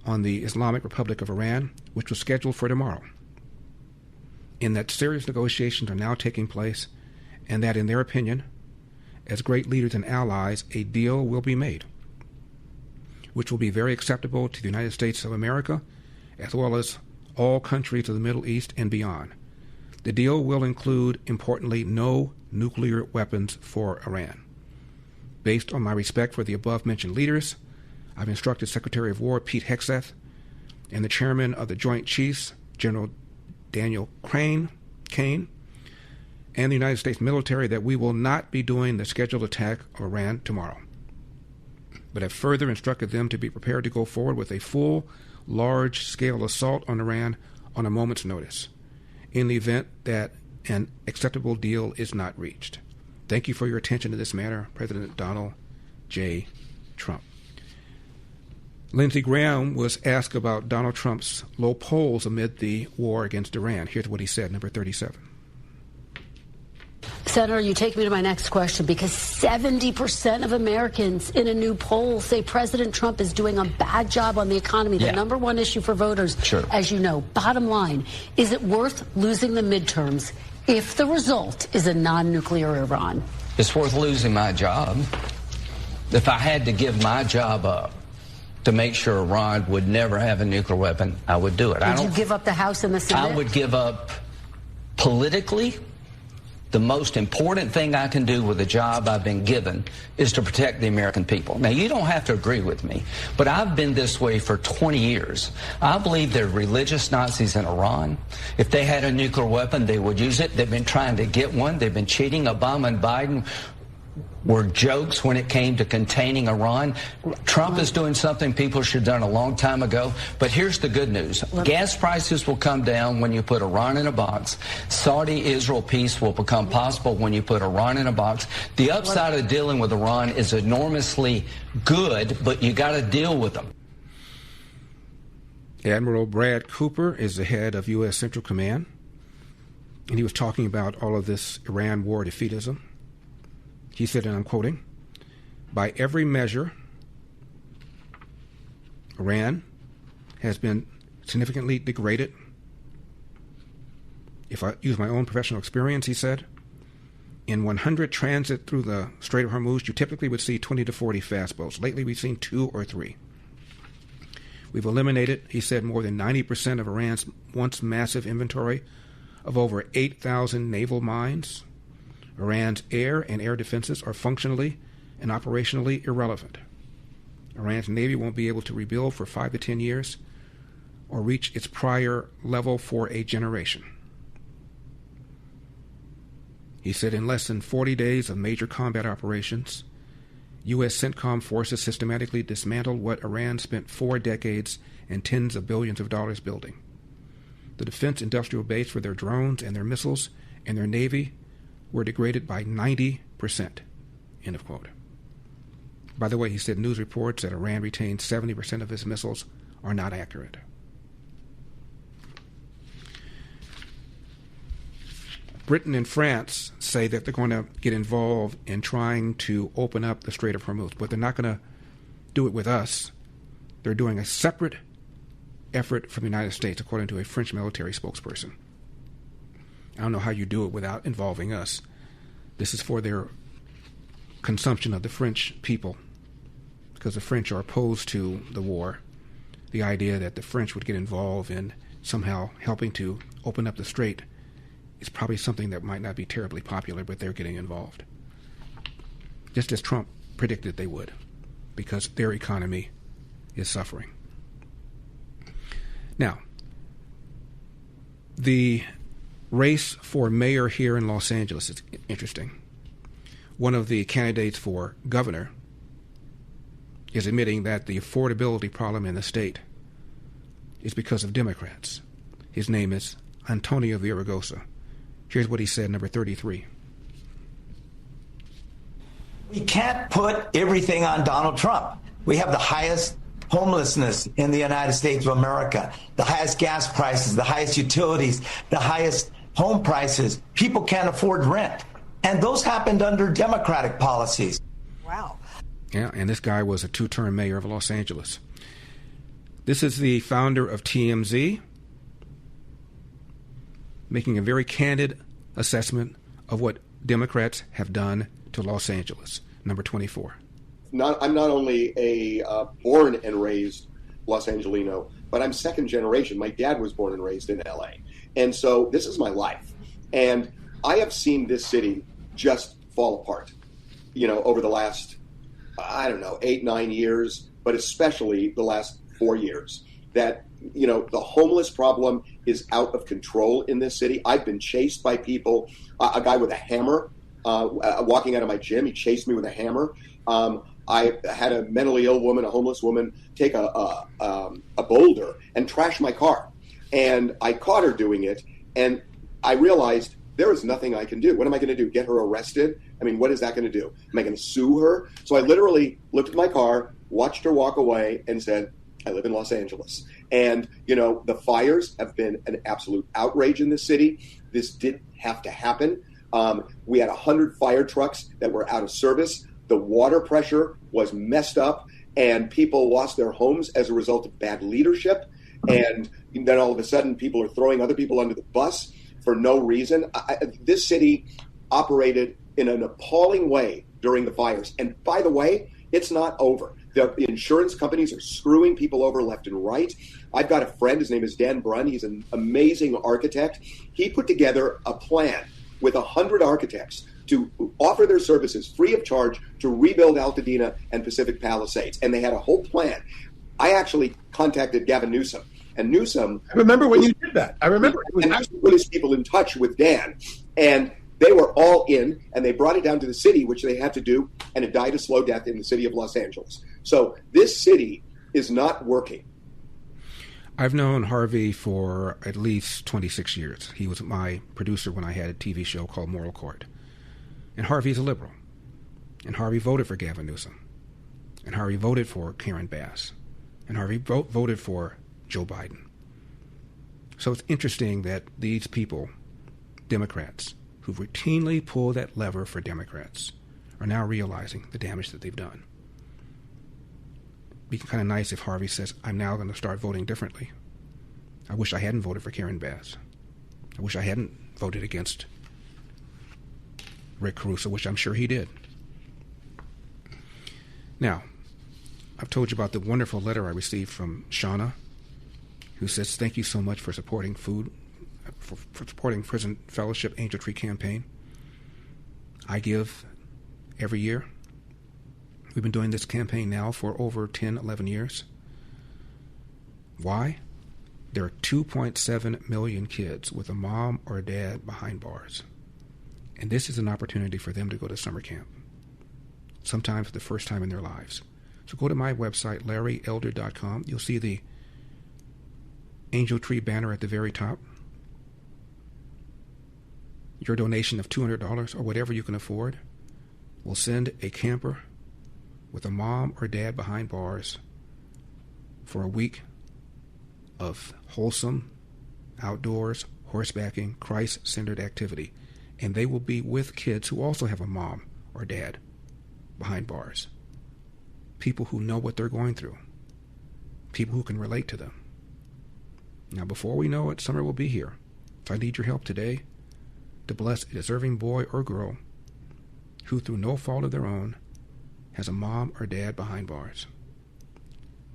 on the Islamic Republic of Iran, which was scheduled for tomorrow. In that serious negotiations are now taking place, and that, in their opinion, as great leaders and allies, a deal will be made, which will be very acceptable to the United States of America, as well as all countries of the Middle East and beyond. The deal will include, importantly, no nuclear weapons for Iran. Based on my respect for the above-mentioned leaders, I've instructed Secretary of War Pete Hegseth and the Chairman of the Joint Chiefs, General Daniel Crane, and the United States military that we will not be doing the scheduled attack of Iran tomorrow, but have further instructed them to be prepared to go forward with a full, large-scale assault on Iran on a moment's notice, in the event that an acceptable deal is not reached. Thank you for your attention to this matter, President Donald J. Trump. Lindsey Graham was asked about Donald Trump's low polls amid the war against Iran. Here's what he said, number 37. Senator, you take me to my next question, because 70% of Americans in a new poll say President Trump is doing a bad job on the economy, the number one issue for voters, as you know. Bottom line, is it worth losing the midterms if the result is a non-nuclear Iran? It's worth losing my job. If I had to give my job up to make sure Iran would never have a nuclear weapon, I would do it. Would you give up the House and the Senate? I would give up politically. The most important thing I can do with the job I've been given is to protect the American people. Now, you don't have to agree with me, but I've been this way for 20 years. I believe they're religious Nazis in Iran. If they had a nuclear weapon, they would use it. They've been trying to get one. They've been cheating. Obama and Biden were jokes when it came to containing Iran. Trump is doing something people should have done a long time ago. But here's the good news. Gas prices will come down when you put Iran in a box. Saudi-Israel peace will become possible when you put Iran in a box. The upside of dealing with Iran is enormously good, but you got to deal with them. Admiral Brad Cooper is the head of U.S. Central Command, and he was talking about all of this Iran war defeatism. He said, and I'm quoting, "By every measure, Iran has been significantly degraded. If I use my own professional experience," he said, "in 100 transit through the Strait of Hormuz, you typically would see 20 to 40 fast boats. Lately, we've seen 2 or 3. We've eliminated," he said, "more than 90% of Iran's once massive inventory of over 8,000 naval mines. Iran's air and air defenses are functionally and operationally irrelevant. Iran's Navy won't be able to rebuild for 5 to 10 years or reach its prior level for a generation. He said in less than 40 days of major combat operations, U.S. CENTCOM forces systematically dismantled what Iran spent 4 decades and tens of billions of dollars building. The defense industrial base for their drones and their missiles and their navy were degraded by 90%. End of quote. By the way, he said news reports that Iran retained 70% of its missiles are not accurate. Britain and France say that they're going to get involved in trying to open up the Strait of Hormuz, but they're not going to do it with us. They're doing a separate effort from the United States, according to a French military spokesperson. I don't know how you do it without involving us. This is for their consumption of the French people, because the French are opposed to the war. The idea that the French would get involved in somehow helping to open up the strait is probably something that might not be terribly popular, but they're getting involved. Just as Trump predicted they would, because their economy is suffering. Now, the race for mayor here in Los Angeles is interesting. One of the candidates for governor is admitting that the affordability problem in the state is because of Democrats. His name is Antonio Villaraigosa. Here's what he said, number 33. We can't put everything on Donald Trump. We have the highest homelessness in the United States of America, the highest gas prices, the highest utilities, the highest home prices. People can't afford rent. And those happened under Democratic policies. Wow. Yeah, and this guy was a 2-term mayor of Los Angeles. This is the founder of TMZ, making a very candid assessment of what Democrats have done to Los Angeles. Number 24. I'm not only a born and raised Los Angelino, but I'm second generation. My dad was born and raised in L.A. And so this is my life. And I have seen this city just fall apart, over the last, 8-9 years, but especially the last 4 years. That, the homeless problem is out of control in this city. I've been chased by people, a guy with a hammer, walking out of my gym. He chased me with a hammer. I had a mentally ill woman, a homeless woman, take a boulder and trash my car. And I caught her doing it, and I realized there is nothing I can do. What am I going to do? Get her arrested? I mean, what is that going to do? Am I going to sue her? So I literally looked at my car, watched her walk away, and said, I live in Los Angeles. And, the fires have been an absolute outrage in this city. This didn't have to happen. We had 100 fire trucks that were out of service. The water pressure was messed up, and people lost their homes as a result of bad leadership. And then all of a sudden, people are throwing other people under the bus for no reason. This city operated in an appalling way during the fires. And by the way, it's not over. The insurance companies are screwing people over left and right. I've got a friend, his name is Dan Brunn. He's an amazing architect. He put together a plan with 100 architects to offer their services free of charge to rebuild Altadena and Pacific Palisades. And they had a whole plan. I actually contacted Gavin Newsom. And Newsom... I remember when you did that. I remember. And actually put his people in touch with Dan. And they were all in, and they brought it down to the city, which they had to do, and it died a slow death in the city of Los Angeles. So this city is not working. I've known Harvey for at least 26 years. He was my producer when I had a TV show called Moral Court. And Harvey's a liberal. And Harvey voted for Gavin Newsom. And Harvey voted for Karen Bass. And Harvey voted for Joe Biden. So it's interesting that these people, Democrats, who routinely pull that lever for Democrats, are now realizing the damage that they've done. It'd be kind of nice if Harvey says, I'm now going to start voting differently. I wish I hadn't voted for Karen Bass. I wish I hadn't voted against Rick Caruso, which I'm sure he did. Now, I've told you about the wonderful letter I received from Shauna, who says, thank you so much for supporting food, for supporting Prison Fellowship Angel Tree Campaign. I give every year. We've been doing this campaign now for over 10, 11 years. Why? There are 2.7 million kids with a mom or a dad behind bars. And this is an opportunity for them to go to summer camp, sometimes for the first time in their lives. So go to my website, larryelder.com. You'll see the Angel Tree banner at the very top. Your donation of $200 or whatever you can afford will send a camper with a mom or dad behind bars for a week of wholesome, outdoors, horsebacking, Christ-centered activity. And they will be with kids who also have a mom or dad behind bars. People who know what they're going through. People who can relate to them. Now, before we know it, summer will be here. So I need your help today to bless a deserving boy or girl who, through no fault of their own, has a mom or dad behind bars.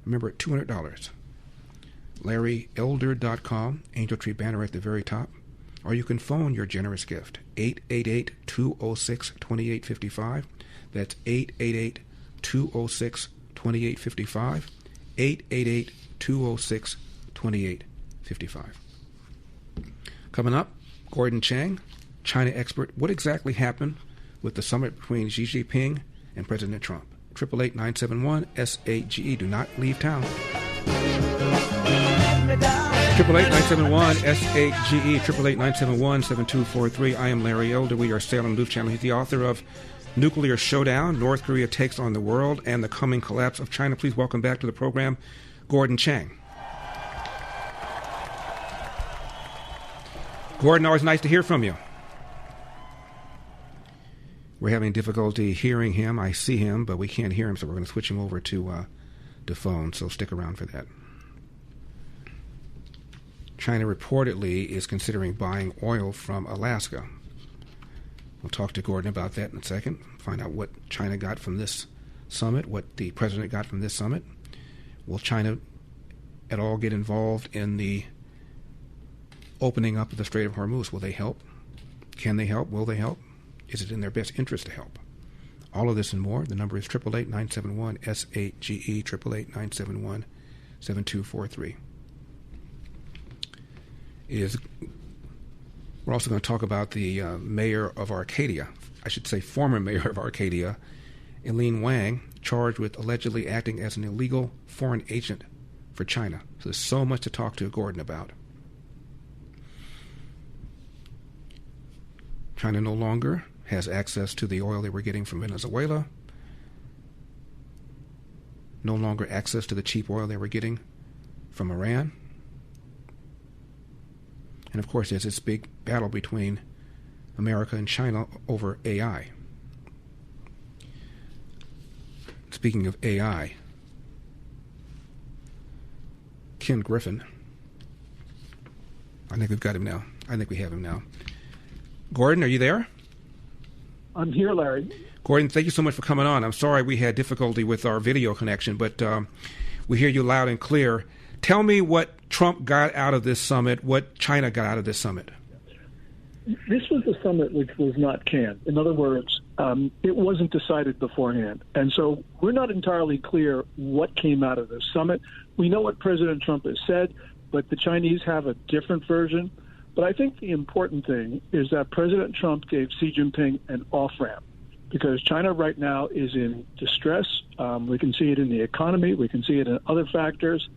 Remember, at $200. LarryElder.com, Angel Tree banner at the very top. Or you can phone your generous gift, 888-206-2855. That's 888-206-2855. 888-206-2855. Coming up, Gordon Chang, China expert. What exactly happened with the summit between Xi Jinping and President Trump? 888-971-SAGE. Do not leave town. 888-971-SAGE. 888-971-7243. I am Larry Elder. We are Salem News Channel. He's the author of Nuclear Showdown, North Korea Takes on the World, and the Coming Collapse of China. Please welcome back to the program, Gordon Chang. Gordon, always nice to hear from you. We're having difficulty hearing him. I see him, but we can't hear him, so we're going to switch him over to phone, so stick around for that. China reportedly is considering buying oil from Alaska. We'll talk to Gordon about that in a second, find out what China got from this summit, what the president got from this summit. Will China at all get involved in the opening up of the Strait of Hormuz? Will they help? Can they help? Will they help? Is it in their best interest to help? All of this and more. The number is 888-971-SAGE, 888-971-7243. We're also going to talk about the mayor of Arcadia, I should say former mayor of Arcadia, Eileen Wang, charged with allegedly acting as an illegal foreign agent for China. So there's so much to talk to Gordon about. China no longer has access to the oil they were getting from Venezuela, no longer access to the cheap oil they were getting from Iran. And of course, there's this big battle between America and China over AI. Speaking of AI, Ken Griffin, I think we've got him now. I think we have him now. Gordon, are you there? I'm here, Larry. Gordon, thank you so much for coming on. I'm sorry we had difficulty with our video connection, but we hear you loud and clear. Tell me what Trump got out of this summit, what China got out of this summit. This was a summit which was not canned. In other words, it wasn't decided beforehand. And so we're not entirely clear what came out of this summit. We know what President Trump has said, but the Chinese have a different version. But I think the important thing is that President Trump gave Xi Jinping an off-ramp because China right now is in distress. We can see it in the economy. We can see it in other factors.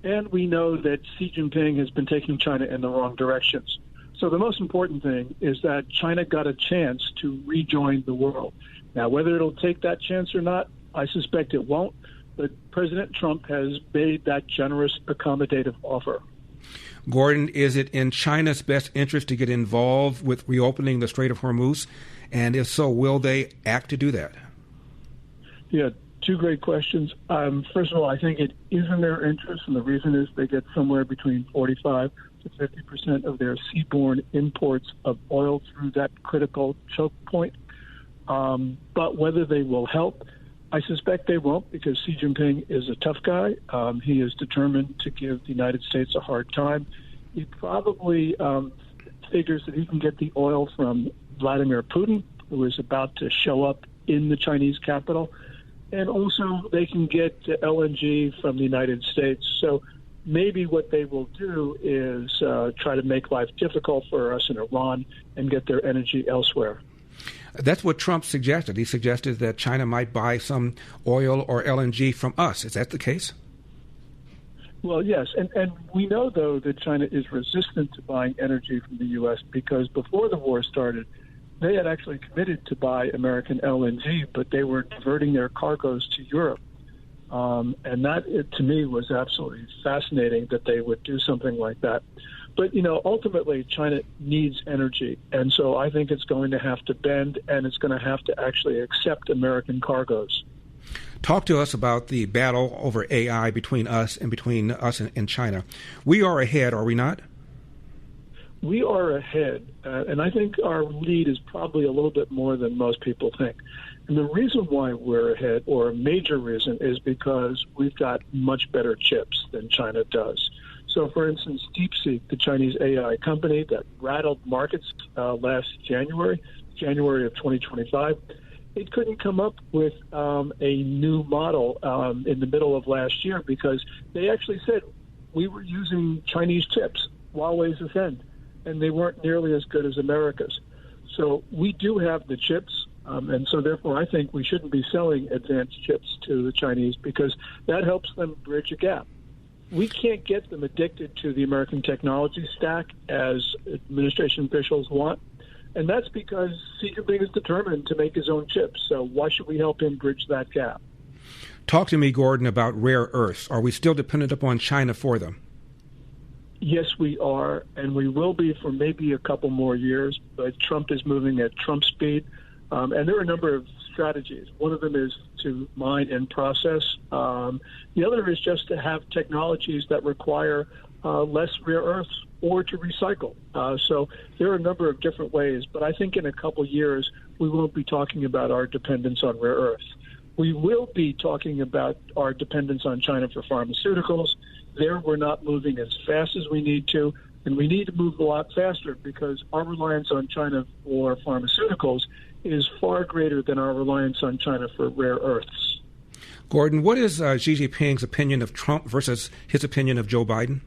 And we know that Xi Jinping has been taking China in the wrong directions. So the most important thing is that China got a chance to rejoin the world. Now, whether it'll take that chance or not, I suspect it won't. But President Trump has made that generous, accommodative offer. Gordon, is it in China's best interest to get involved with reopening the Strait of Hormuz? And if so, will they act to do that? Yeah, two great questions. First of all, I think it is in their interest, and the reason is they get somewhere between 45 to 50% of their seaborne imports of oil through that critical choke point. But whether they will help, I suspect they won't because Xi Jinping is a tough guy. He is determined to give the United States a hard time. He probably figures that he can get the oil from Vladimir Putin, who is about to show up in the Chinese capital. And also they can get LNG from the United States. So maybe what they will do is try to make life difficult for us in Iran and get their energy elsewhere. That's what Trump suggested. He suggested that China might buy some oil or LNG from us. Is that the case? Well, yes. And we know, though, that China is resistant to buying energy from the U.S. because before the war started, they had actually committed to buy American LNG, but they were diverting their cargoes to Europe. And that, to me, was absolutely fascinating that they would do something like that. But, ultimately, China needs energy. And so I think it's going to have to bend, and it's going to have to actually accept American cargoes. Talk to us about the battle over AI between us and China. We are ahead, are we not? We are ahead, and I think our lead is probably a little bit more than most people think. And the reason why we're ahead, or a major reason, is because we've got much better chips than China does. So, for instance, DeepSeek, the Chinese AI company that rattled markets last January of 2025, it couldn't come up with a new model in the middle of last year because they actually said we were using Chinese chips, Huawei's Ascend, and they weren't nearly as good as America's. So we do have the chips, and so therefore I think we shouldn't be selling advanced chips to the Chinese because that helps them bridge a gap. We can't get them addicted to the American technology stack as administration officials want, and that's because Xi Jinping is determined to make his own chips, so why should we help him bridge that gap? Talk to me, Gordon, about rare earths. Are we still dependent upon China for them? Yes, we are, and we will be for maybe a couple more years, but Trump is moving at Trump speed, and there are a number of strategies. One of them is to mine and process. The other is just to have technologies that require less rare earths or to recycle. So there are a number of different ways, but I think in a couple years we won't be talking about our dependence on rare earths. We will be talking about our dependence on China for pharmaceuticals. There we're not moving as fast as we need to, and we need to move a lot faster because our reliance on China for pharmaceuticals is far greater than our reliance on China for rare earths. Gordon, what is Xi Jinping's opinion of Trump versus his opinion of Joe Biden?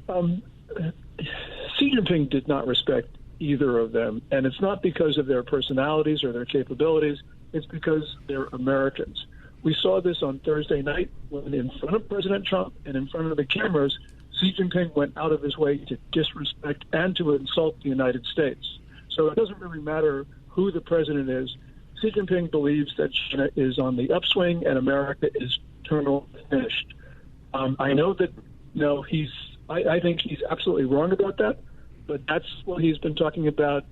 Xi Jinping did not respect either of them, and it's not because of their personalities or their capabilities. It's because they're Americans. We saw this on Thursday night when in front of President Trump and in front of the cameras, Xi Jinping went out of his way to disrespect and to insult the United States. So it doesn't really matter who the president is. Xi Jinping believes that China is on the upswing and America is terminal finished. I know that, I think he's absolutely wrong about that, but that's what he's been talking about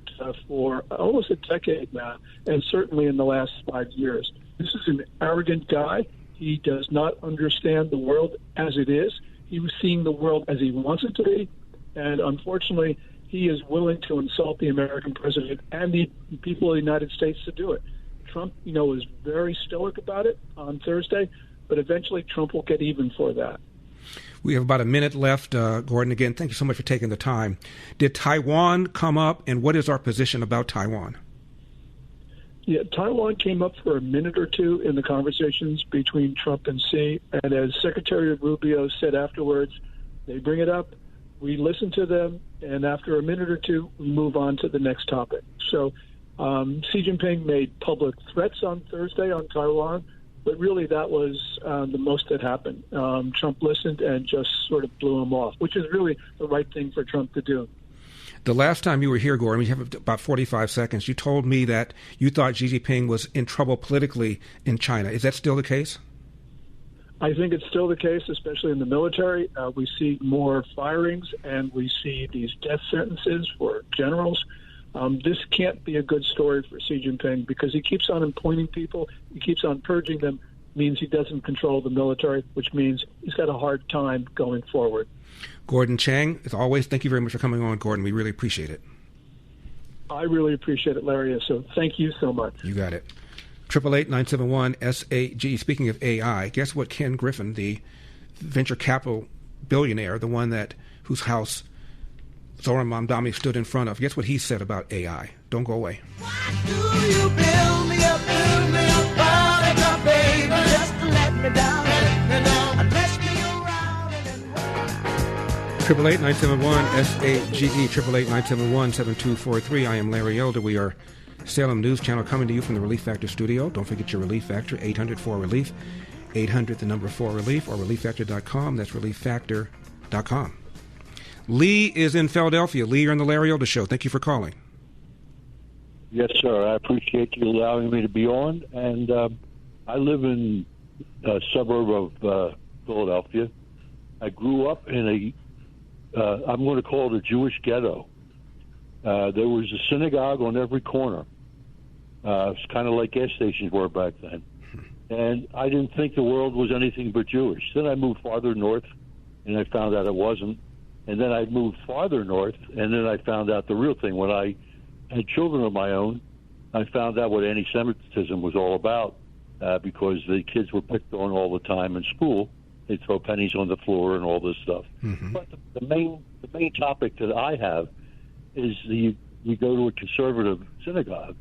for almost a decade now, and certainly in the last 5 years. This is an arrogant guy. He does not understand the world as it is. He was seeing the world as he wants it to be, and unfortunately, he is willing to insult the American president and the people of the United States to do it. Trump, was very stoic about it on Thursday, but eventually Trump will get even for that. We have about a minute left, Gordon. Again, thank you so much for taking the time. Did Taiwan come up, and what is our position about Taiwan? Yeah, Taiwan came up for a minute or two in the conversations between Trump and Xi, and as Secretary Rubio said afterwards, they bring it up, we listen to them, and after a minute or two, we move on to the next topic. So Xi Jinping made public threats on Thursday on Taiwan, but really that was the most that happened. Trump listened and just sort of blew him off, which is really the right thing for Trump to do. The last time you were here, Gordon, we have about 45 seconds, you told me that you thought Xi Jinping was in trouble politically in China. Is that still the case? I think it's still the case, especially in the military. We see more firings, and we see these death sentences for generals. This can't be a good story for Xi Jinping because he keeps on appointing people, he keeps on purging them, means he doesn't control the military, which means he's got a hard time going forward. Gordon Chang, as always, thank you very much for coming on, Gordon. We really appreciate it. I really appreciate it, Larry. So thank you so much. You got it. 888-971-SAG. Speaking of AI, guess what Ken Griffin, the venture capital billionaire, the one whose house Zoran Mamdani stood in front of, guess what he said about AI? Don't go away. Why do you build me up, 888-971-SAGE, 888-971-7243. I am Larry Elder. We are Salem News Channel coming to you from the Relief Factor studio. Don't forget your Relief Factor, 800-4RELIEF, 800-4RELIEF, or ReliefFactor.com. That's ReliefFactor.com. Lee is in Philadelphia. Lee, you're on the Larry Elder Show. Thank you for calling. Yes, sir. I appreciate you allowing me to be on. And I live in a suburb of Philadelphia. I grew up in a I'm going to call it a Jewish ghetto. There was a synagogue on every corner. It's kind of like gas stations were back then. And I didn't think the world was anything but Jewish. Then I moved farther north, and I found out it wasn't. And then I moved farther north, and then I found out the real thing. When I had children of my own, I found out what anti-Semitism was all about because the kids were picked on all the time in school. They throw pennies on the floor and all this stuff. Mm-hmm. But the main topic that I have is you go to a conservative synagogue,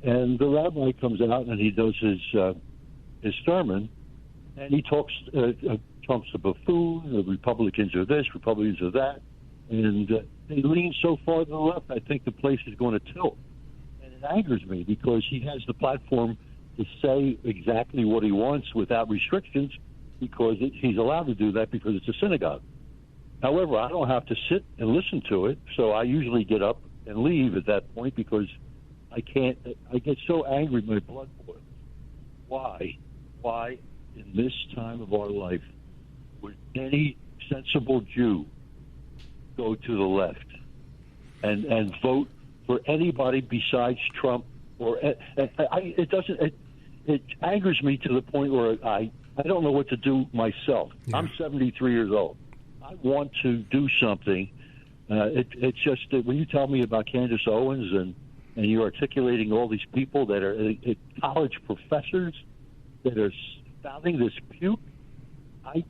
and the rabbi comes out and he does his sermon, and he talks Trump's a buffoon, the Republicans are this, Republicans are that, and they lean so far to the left, I think the place is going to tilt. And it angers me because he has the platform to say exactly what he wants without restrictions, because he's allowed to do that because it's a synagogue. However, I don't have to sit and listen to it, so I usually get up and leave at that point because I get so angry, my blood boils. Why in this time of our life would any sensible Jew go to the left and vote for anybody besides Trump? Or it angers me to the point where I don't know what to do myself. Yeah. I'm 73 years old. I want to do something. It's just that when you tell me about Candace Owens and you're articulating all these people that are college professors that are spouting this puke, I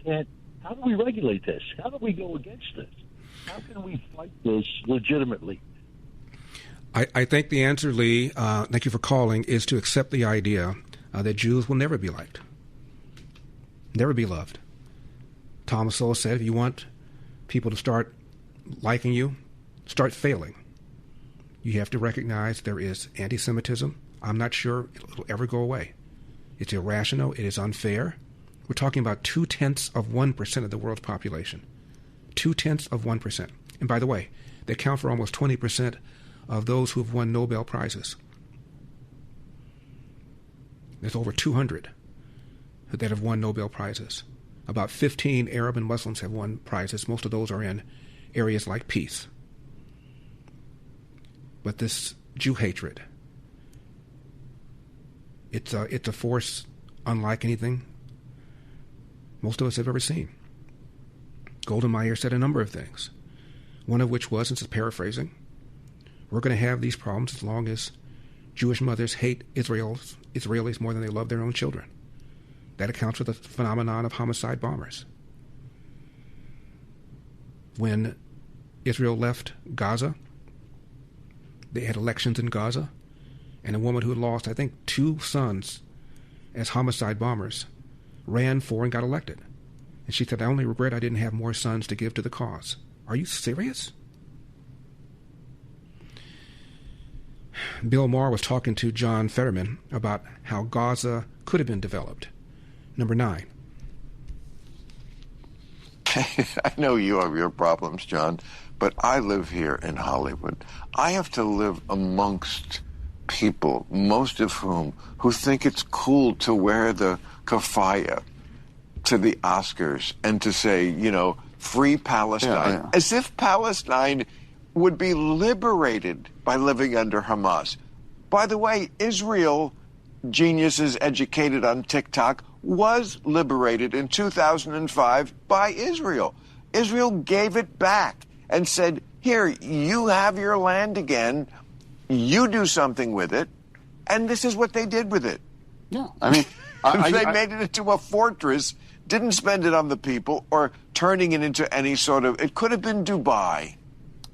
can't. How do we regulate this? How do we go against this? How can we fight this legitimately? I think the answer, Lee, thank you for calling, is to accept the idea that Jews will never be liked, never be loved. Thomas Sowell said, if you want people to start liking you, start failing. You have to recognize there is anti-Semitism. I'm not sure it'll ever go away. It's irrational. It is unfair. We're talking about 0.2% of the world's population. 0.2%. And by the way, they account for almost 20% of those who have won Nobel Prizes. There's over 200 that have won Nobel Prizes. About 15 Arab and Muslims have won prizes. Most of those are in areas like peace. But this Jew hatred, it's a force unlike anything most of us have ever seen. Golda Meir said a number of things, one of which was, and this is paraphrasing, we're going to have these problems as long as Jewish mothers hate Israelis more than they love their own children. That accounts for the phenomenon of homicide bombers. When Israel left Gaza, they had elections in Gaza, and a woman who had lost, I think, 2 sons as homicide bombers ran for and got elected. And she said, I only regret I didn't have more sons to give to the cause. Are you serious? Bill Maher was talking to John Fetterman about how Gaza could have been developed. Number 9. I know you have your problems, John, but I live here in Hollywood. I have to live amongst people, most of whom who think it's cool to wear the kafaya to the Oscars and to say, free Palestine, as if Palestine would be liberated by living under Hamas. By the way, Israel, geniuses educated on TikTok, was liberated in 2005 by Israel. Israel gave it back and said, here, you have your land again, you do something with it, and this is what they did with it. Yeah, I mean... they made it into a fortress, didn't spend it on the people, or turning it into any sort of... It could have been Dubai.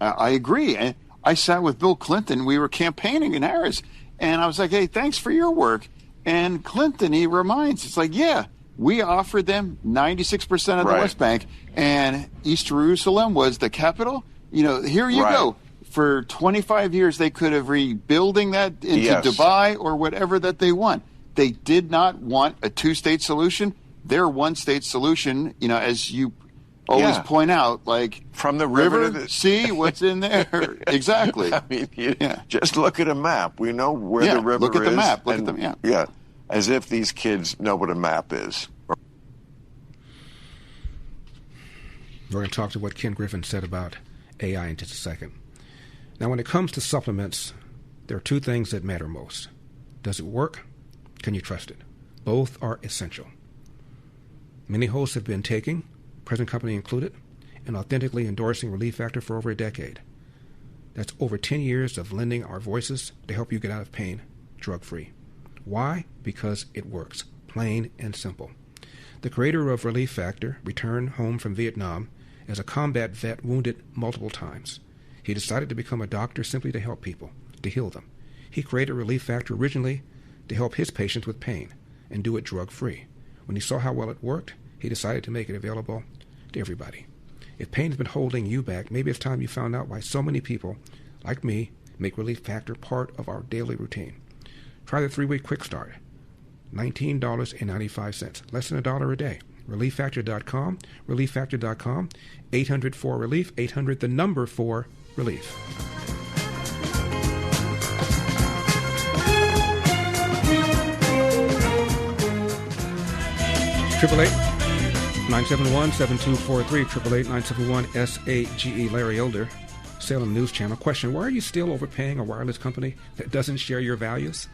I agree. I sat with Bill Clinton. We were campaigning in Harris, and I was like, hey, thanks for your work. And Clinton, he reminds, it's like, yeah, We offered them 96% of the West Bank, and East Jerusalem was the capital. Here you go. For 25 years, they could have rebuilding that into Dubai or whatever that they want. They did not want a two-state solution. Their one-state solution, as you always point out, like from the river to the sea, what's in there? Exactly. I mean, just look at a map. We know where the river is. Look at the map. Look at them. Yeah, as if these kids know what a map is. We're going to talk to what Ken Griffin said about AI in just a second. Now, when it comes to supplements, there are two things that matter most. Does it work? Can you trust it? Both are essential. Many hosts have been taking, present company included, and authentically endorsing Relief Factor for over a decade. That's over 10 years of lending our voices to help you get out of pain, drug-free. Why? Because it works. Plain and simple. The creator of Relief Factor returned home from Vietnam as a combat vet wounded multiple times. He decided to become a doctor simply to help people, to heal them. He created Relief Factor originally to help his patients with pain and do it drug-free. When he saw how well it worked, he decided to make it available to everybody. If pain has been holding you back, maybe it's time you found out why so many people, like me, make Relief Factor part of our daily routine. Try the 3-week quick start. $19.95, less than $1 a day. ReliefFactor.com, ReliefFactor.com, 800-4-RELIEF, 800 the number 4 relief. Triple 8-971-7243, 888-971-SAGE. Larry Elder, Salem News Channel. Question: why are you still overpaying a wireless company that doesn't share your values?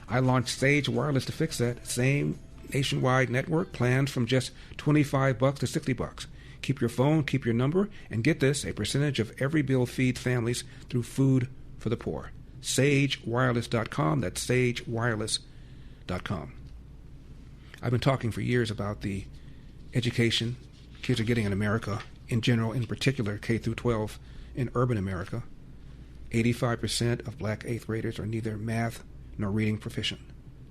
I launched Sage Wireless to fix that. Same nationwide network, plans from just $25 to $60. Keep your phone, keep your number, and get this, a percentage of every bill feeds families through food for the poor. SageWireless.com, that's SageWireless.com. I've been talking for years about the education kids are getting in America, in general, in particular, K through 12 in urban America. 85% of black 8th graders are neither math nor reading proficient.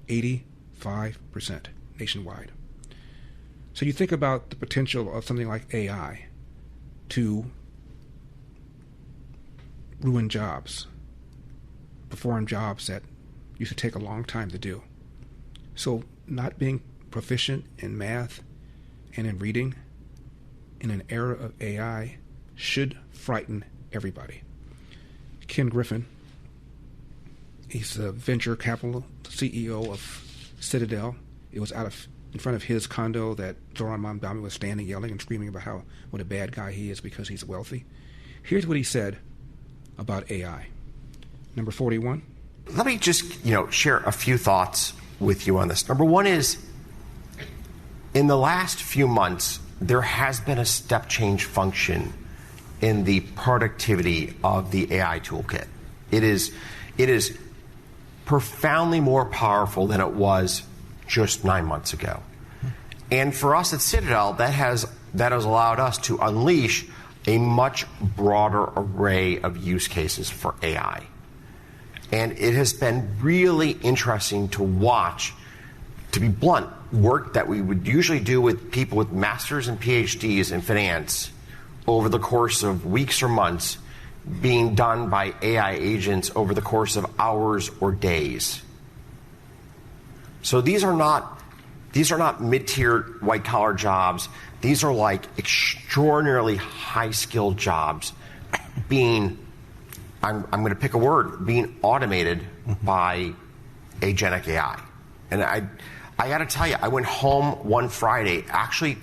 85% nationwide. So you think about the potential of something like AI to ruin jobs, perform jobs that used to take a long time to do. So not being proficient in math and in reading in an era of AI should frighten everybody. Ken Griffin, he's a venture capital CEO of Citadel. It was in front of his condo that Zoran Mamdani was standing, yelling and screaming about what a bad guy he is because he's wealthy. Here's what he said about AI. Number 41. Let me just, share a few thoughts with you on this. Number one is, in the last few months, there has been a step change function in the productivity of the AI toolkit. It is profoundly more powerful than it was just 9 months ago. And for us at Citadel, that has allowed us to unleash a much broader array of use cases for AI. And it has been really interesting to watch, to be blunt, work that we would usually do with people with masters and PhDs in finance over the course of weeks or months being done by AI agents over the course of hours or days. So these are not mid-tier white-collar jobs. These are like extraordinarily high-skilled jobs being, I'm going to pick a word, being automated by agentic AI. And I got to tell you, I went home one Friday actually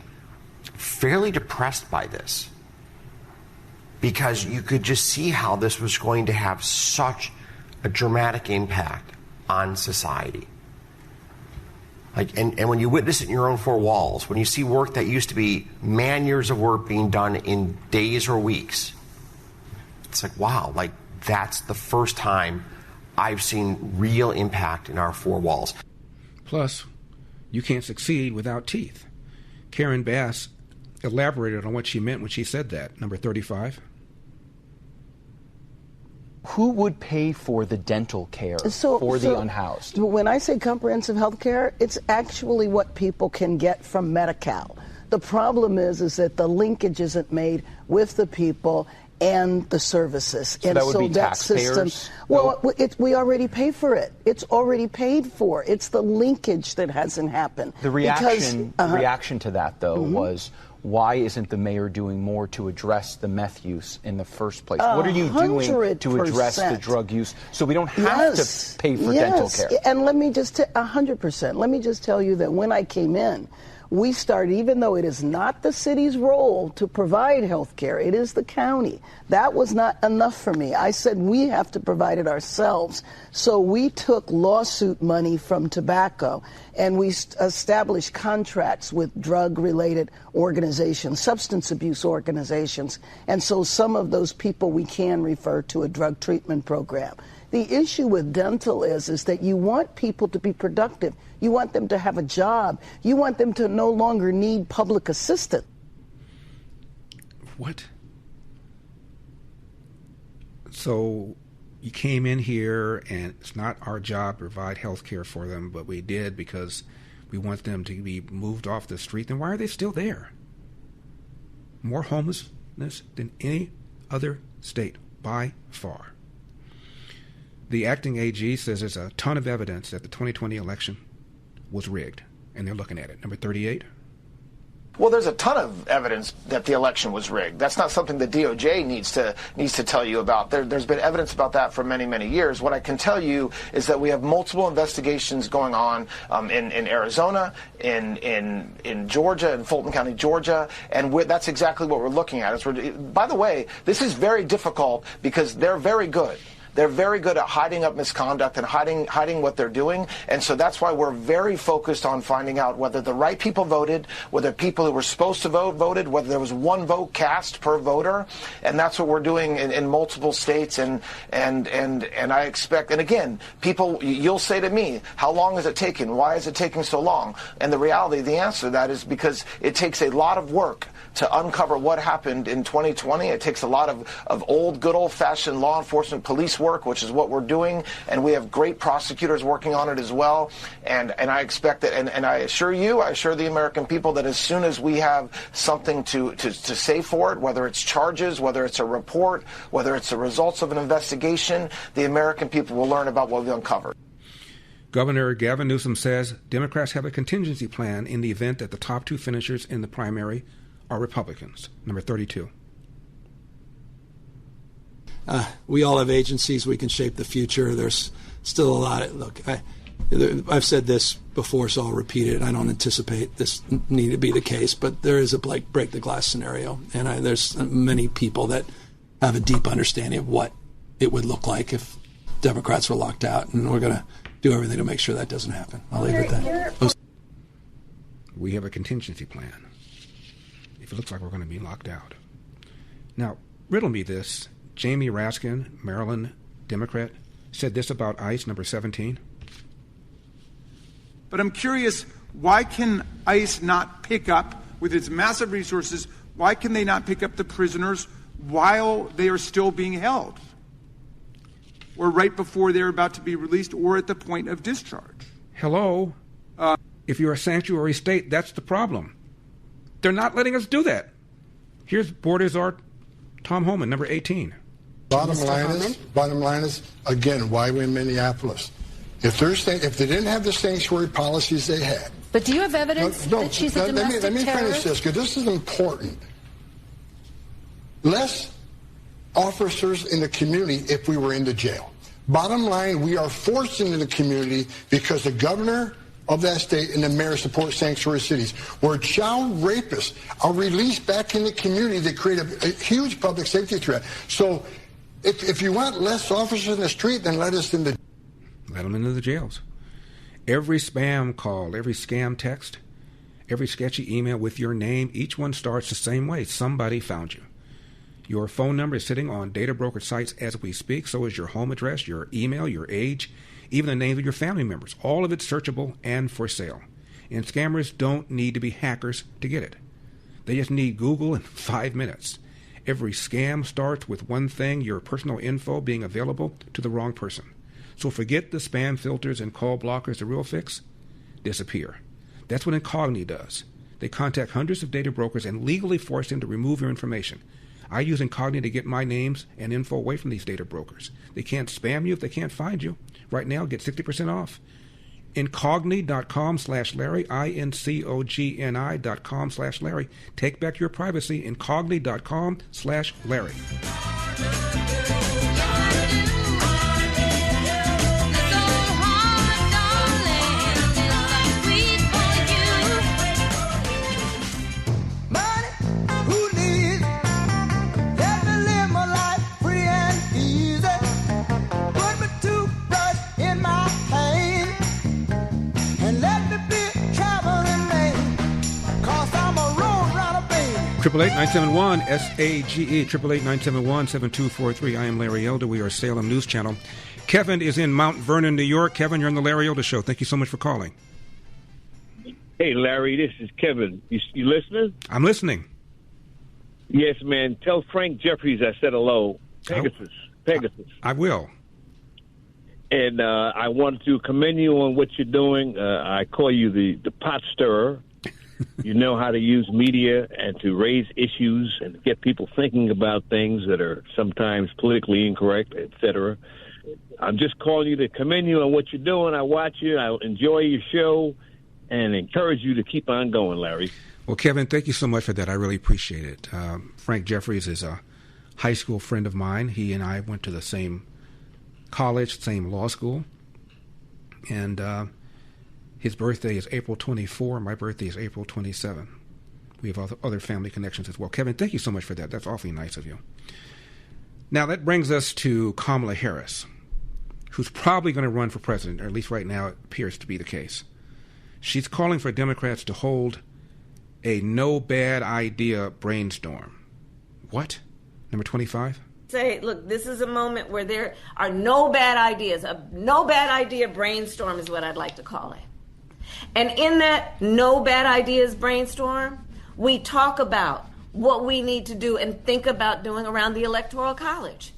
fairly depressed by this, because you could just see how this was going to have such a dramatic impact on society. And when you witness it in your own four walls, when you see work that used to be man-years of work being done in days or weeks, it's like, wow, that's the first time I've seen real impact in our four walls. Plus, you can't succeed without teeth. Karen Bass elaborated on what she meant when she said that. Number 35. who would pay for the dental care for the unhoused? When I say comprehensive health care, it's actually what people can get from Medi-Cal. The problem is that the linkage isn't made with the people and the services. So and that would so be that taxpayers? system, well, we already pay for it. It's already paid for. It's the linkage that hasn't happened. The reaction to that, though, was, why isn't the mayor doing more to address the meth use in the first place? What are you doing to address the drug use so we don't have to pay for dental care? And let me just 100%. Let me just tell you that when I came in, we started, even though it is not the city's role to provide health care, it is the county. That was not enough for me. I said we have to provide it ourselves. So we took lawsuit money from tobacco and we established contracts with drug-related organizations, substance abuse organizations. And so some of those people we can refer to a drug treatment program. The issue with dental is that you want people to be productive. You want them to have a job. You want them to no longer need public assistance. What? So you came in here and it's not our job to provide health care for them, but we did because we want them to be moved off the street. Then why are they still there? More homelessness than any other state by far. The acting AG says there's a ton of evidence that the 2020 election was rigged, and they're looking at it. Number 38. Well, there's a ton of evidence that the election was rigged. That's not something the DOJ needs to tell you about. There's been evidence about that for many, many years. What I can tell you is that we have multiple investigations going on in Arizona, in Georgia, in Fulton County, Georgia, and that's exactly what we're looking at. By the way, this is very difficult because they're very good. They're very good at hiding up misconduct and hiding what they're doing. And so that's why we're very focused on finding out whether the right people voted, whether people who were supposed to vote voted, whether there was one vote cast per voter. And that's what we're doing in multiple states. And I expect, and again, people, you'll say to me, how long is it taking? Why is it taking so long? And the reality, the answer to that is because it takes a lot of work to uncover what happened in 2020. It takes a lot of old, good old-fashioned law enforcement police work, which is what we're doing, and we have great prosecutors working on it as well. And I expect that, and I assure the American people that as soon as we have something to say for it, whether it's charges, whether it's a report, whether it's the results of an investigation, the American people will learn about what we uncovered. Governor Gavin Newsom says Democrats have a contingency plan in the event that the top two finishers in the primary are Republicans. Number 32. We all have agencies. We can shape the future. There's still a lot. Look, I've said this before, so I'll repeat it. I don't anticipate this need to be the case, but there is a break the glass scenario, and there's many people that have a deep understanding of what it would look like if Democrats were locked out, and we're going to do everything to make sure that doesn't happen. I'll leave it at that. We have a contingency plan if it looks like we're going to be locked out. Now, riddle me this. Jamie Raskin, Maryland Democrat, said this about ICE, number 17. But I'm curious, why can ICE not pick up, with its massive resources, why can they not pick up the prisoners while they are still being held? Or right before they're about to be released, or at the point of discharge? Hello? If you're a sanctuary state, that's the problem. They're not letting us do that. Here's Board Czar Tom Homan, number 18. Bottom line is, again, why we're in Minneapolis. If they didn't have the sanctuary policies they had. But do you have evidence that she's a domestic let me finish this, because this is important. Less officers in the community if we were in the jail. Bottom line, we are forced into the community because the governor of that state and the mayor support sanctuary cities, where child rapists are released back in the community that create a huge public safety threat. So if you want less officers in the street, then let us in the... Let them into the jails. Every spam call, every scam text, every sketchy email with your name, each one starts the same way. Somebody found you. Your phone number is sitting on data broker sites as we speak. So is your home address, your email, your age, even the names of your family members. All of it searchable and for sale. And scammers don't need to be hackers to get it. They just need Google in 5 minutes. Every scam starts with one thing: your personal info being available to the wrong person. So forget the spam filters and call blockers. The real fix? Disappear. That's what Incogni does. They contact hundreds of data brokers and legally force them to remove your information. I use Incogni to get my names and info away from these data brokers. They can't spam you if they can't find you. Right now, get 60% off. Incogni.com/Larry, INCOGNI.com/Larry. Take back your privacy. Incogni.com/Larry. Triple 8-971 SAGE 888-971-7243. I am Larry Elder. We are Salem News Channel. Kevin is in Mount Vernon, New York. Kevin, you're on the Larry Elder Show. Thank you so much for calling. Hey, Larry, this is Kevin. You listening? I'm listening. Yes, man. Tell Frank Jeffries I said hello. Pegasus. I will. And I wanted to commend you on what you're doing. I call you the pot stirrer. You know how to use media and to raise issues and get people thinking about things that are sometimes politically incorrect, etc. I'm just calling you to commend you on what you're doing. I watch you. I enjoy your show and encourage you to keep on going, Larry. Well, Kevin, thank you so much for that. I really appreciate it. Frank Jeffries is a high school friend of mine. He and I went to the same college, same law school. And his birthday is April 24. My birthday is April 27. We have other family connections as well. Kevin, thank you so much for that. That's awfully nice of you. Now, that brings us to Kamala Harris, who's probably going to run for president, or at least right now it appears to be the case. She's calling for Democrats to hold a no bad idea brainstorm. What? Number 25? Say, look, this is a moment where there are no bad ideas. A no bad idea brainstorm is what I'd like to call it. And in that no bad ideas brainstorm, we talk about what we need to do and think about doing around the Electoral College.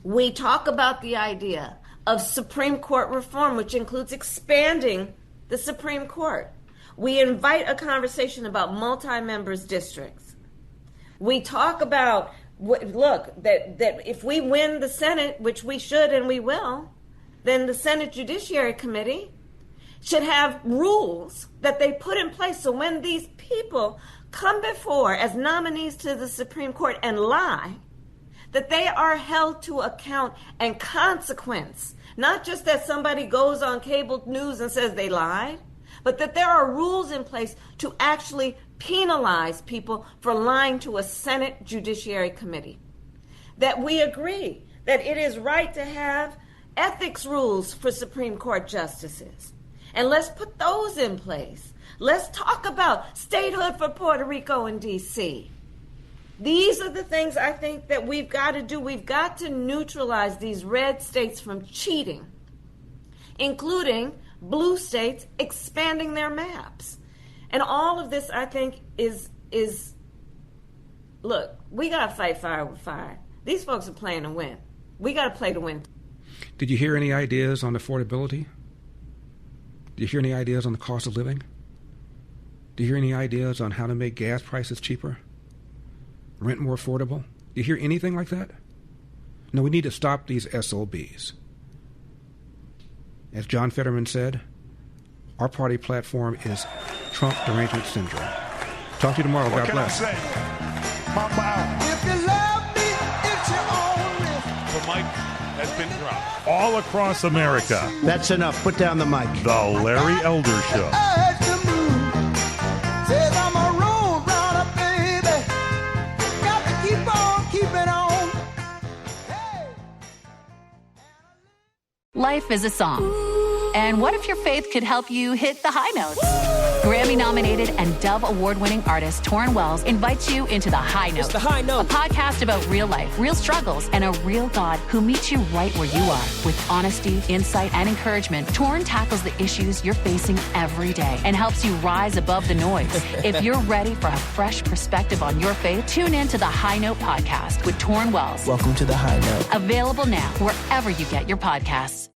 We talk about the idea of Supreme Court reform, which includes expanding the Supreme Court. We invite a conversation about multi-members districts. We talk about, that if we win the Senate, which we should and we will, then the Senate Judiciary Committee should have rules that they put in place so when these people come before as nominees to the Supreme Court and lie, that they are held to account and consequence. Not just that somebody goes on cable news and says they lied, but that there are rules in place to actually penalize people for lying to a Senate Judiciary Committee. That we agree that it is right to have ethics rules for Supreme Court justices. And let's put those in place. Let's talk about statehood for Puerto Rico and D.C. These are the things I think that we've got to do. We've got to neutralize these red states from cheating, including blue states expanding their maps. And all of this, I think, is look, we got to fight fire with fire. These folks are playing to win. We got to play to win. Did you hear any ideas on affordability? Did you hear any ideas on the cost of living? Did you hear any ideas on how to make gas prices cheaper? Rent more affordable? Did you hear anything like that? No, we need to stop these SOBs. As John Fetterman said, our party platform is Trump derangement syndrome. Talk to you tomorrow. God bless. If you love me, it's your own risk. The mic has been dropped. All across America. That's enough. Put down the mic. The Larry Elder Show. Says I'm a road runner, baby. Got to keep on keeping on. Life is a song. And what if your faith could help you hit the high notes? Grammy-nominated and Dove Award-winning artist Torrin Wells invites you into The High Note. It's The High Note. A podcast about real life, real struggles, and a real God who meets you right where you are. With honesty, insight, and encouragement, Torrin tackles the issues you're facing every day and helps you rise above the noise. If you're ready for a fresh perspective on your faith, tune in to The High Note podcast with Torrin Wells. Welcome to The High Note. Available now wherever you get your podcasts.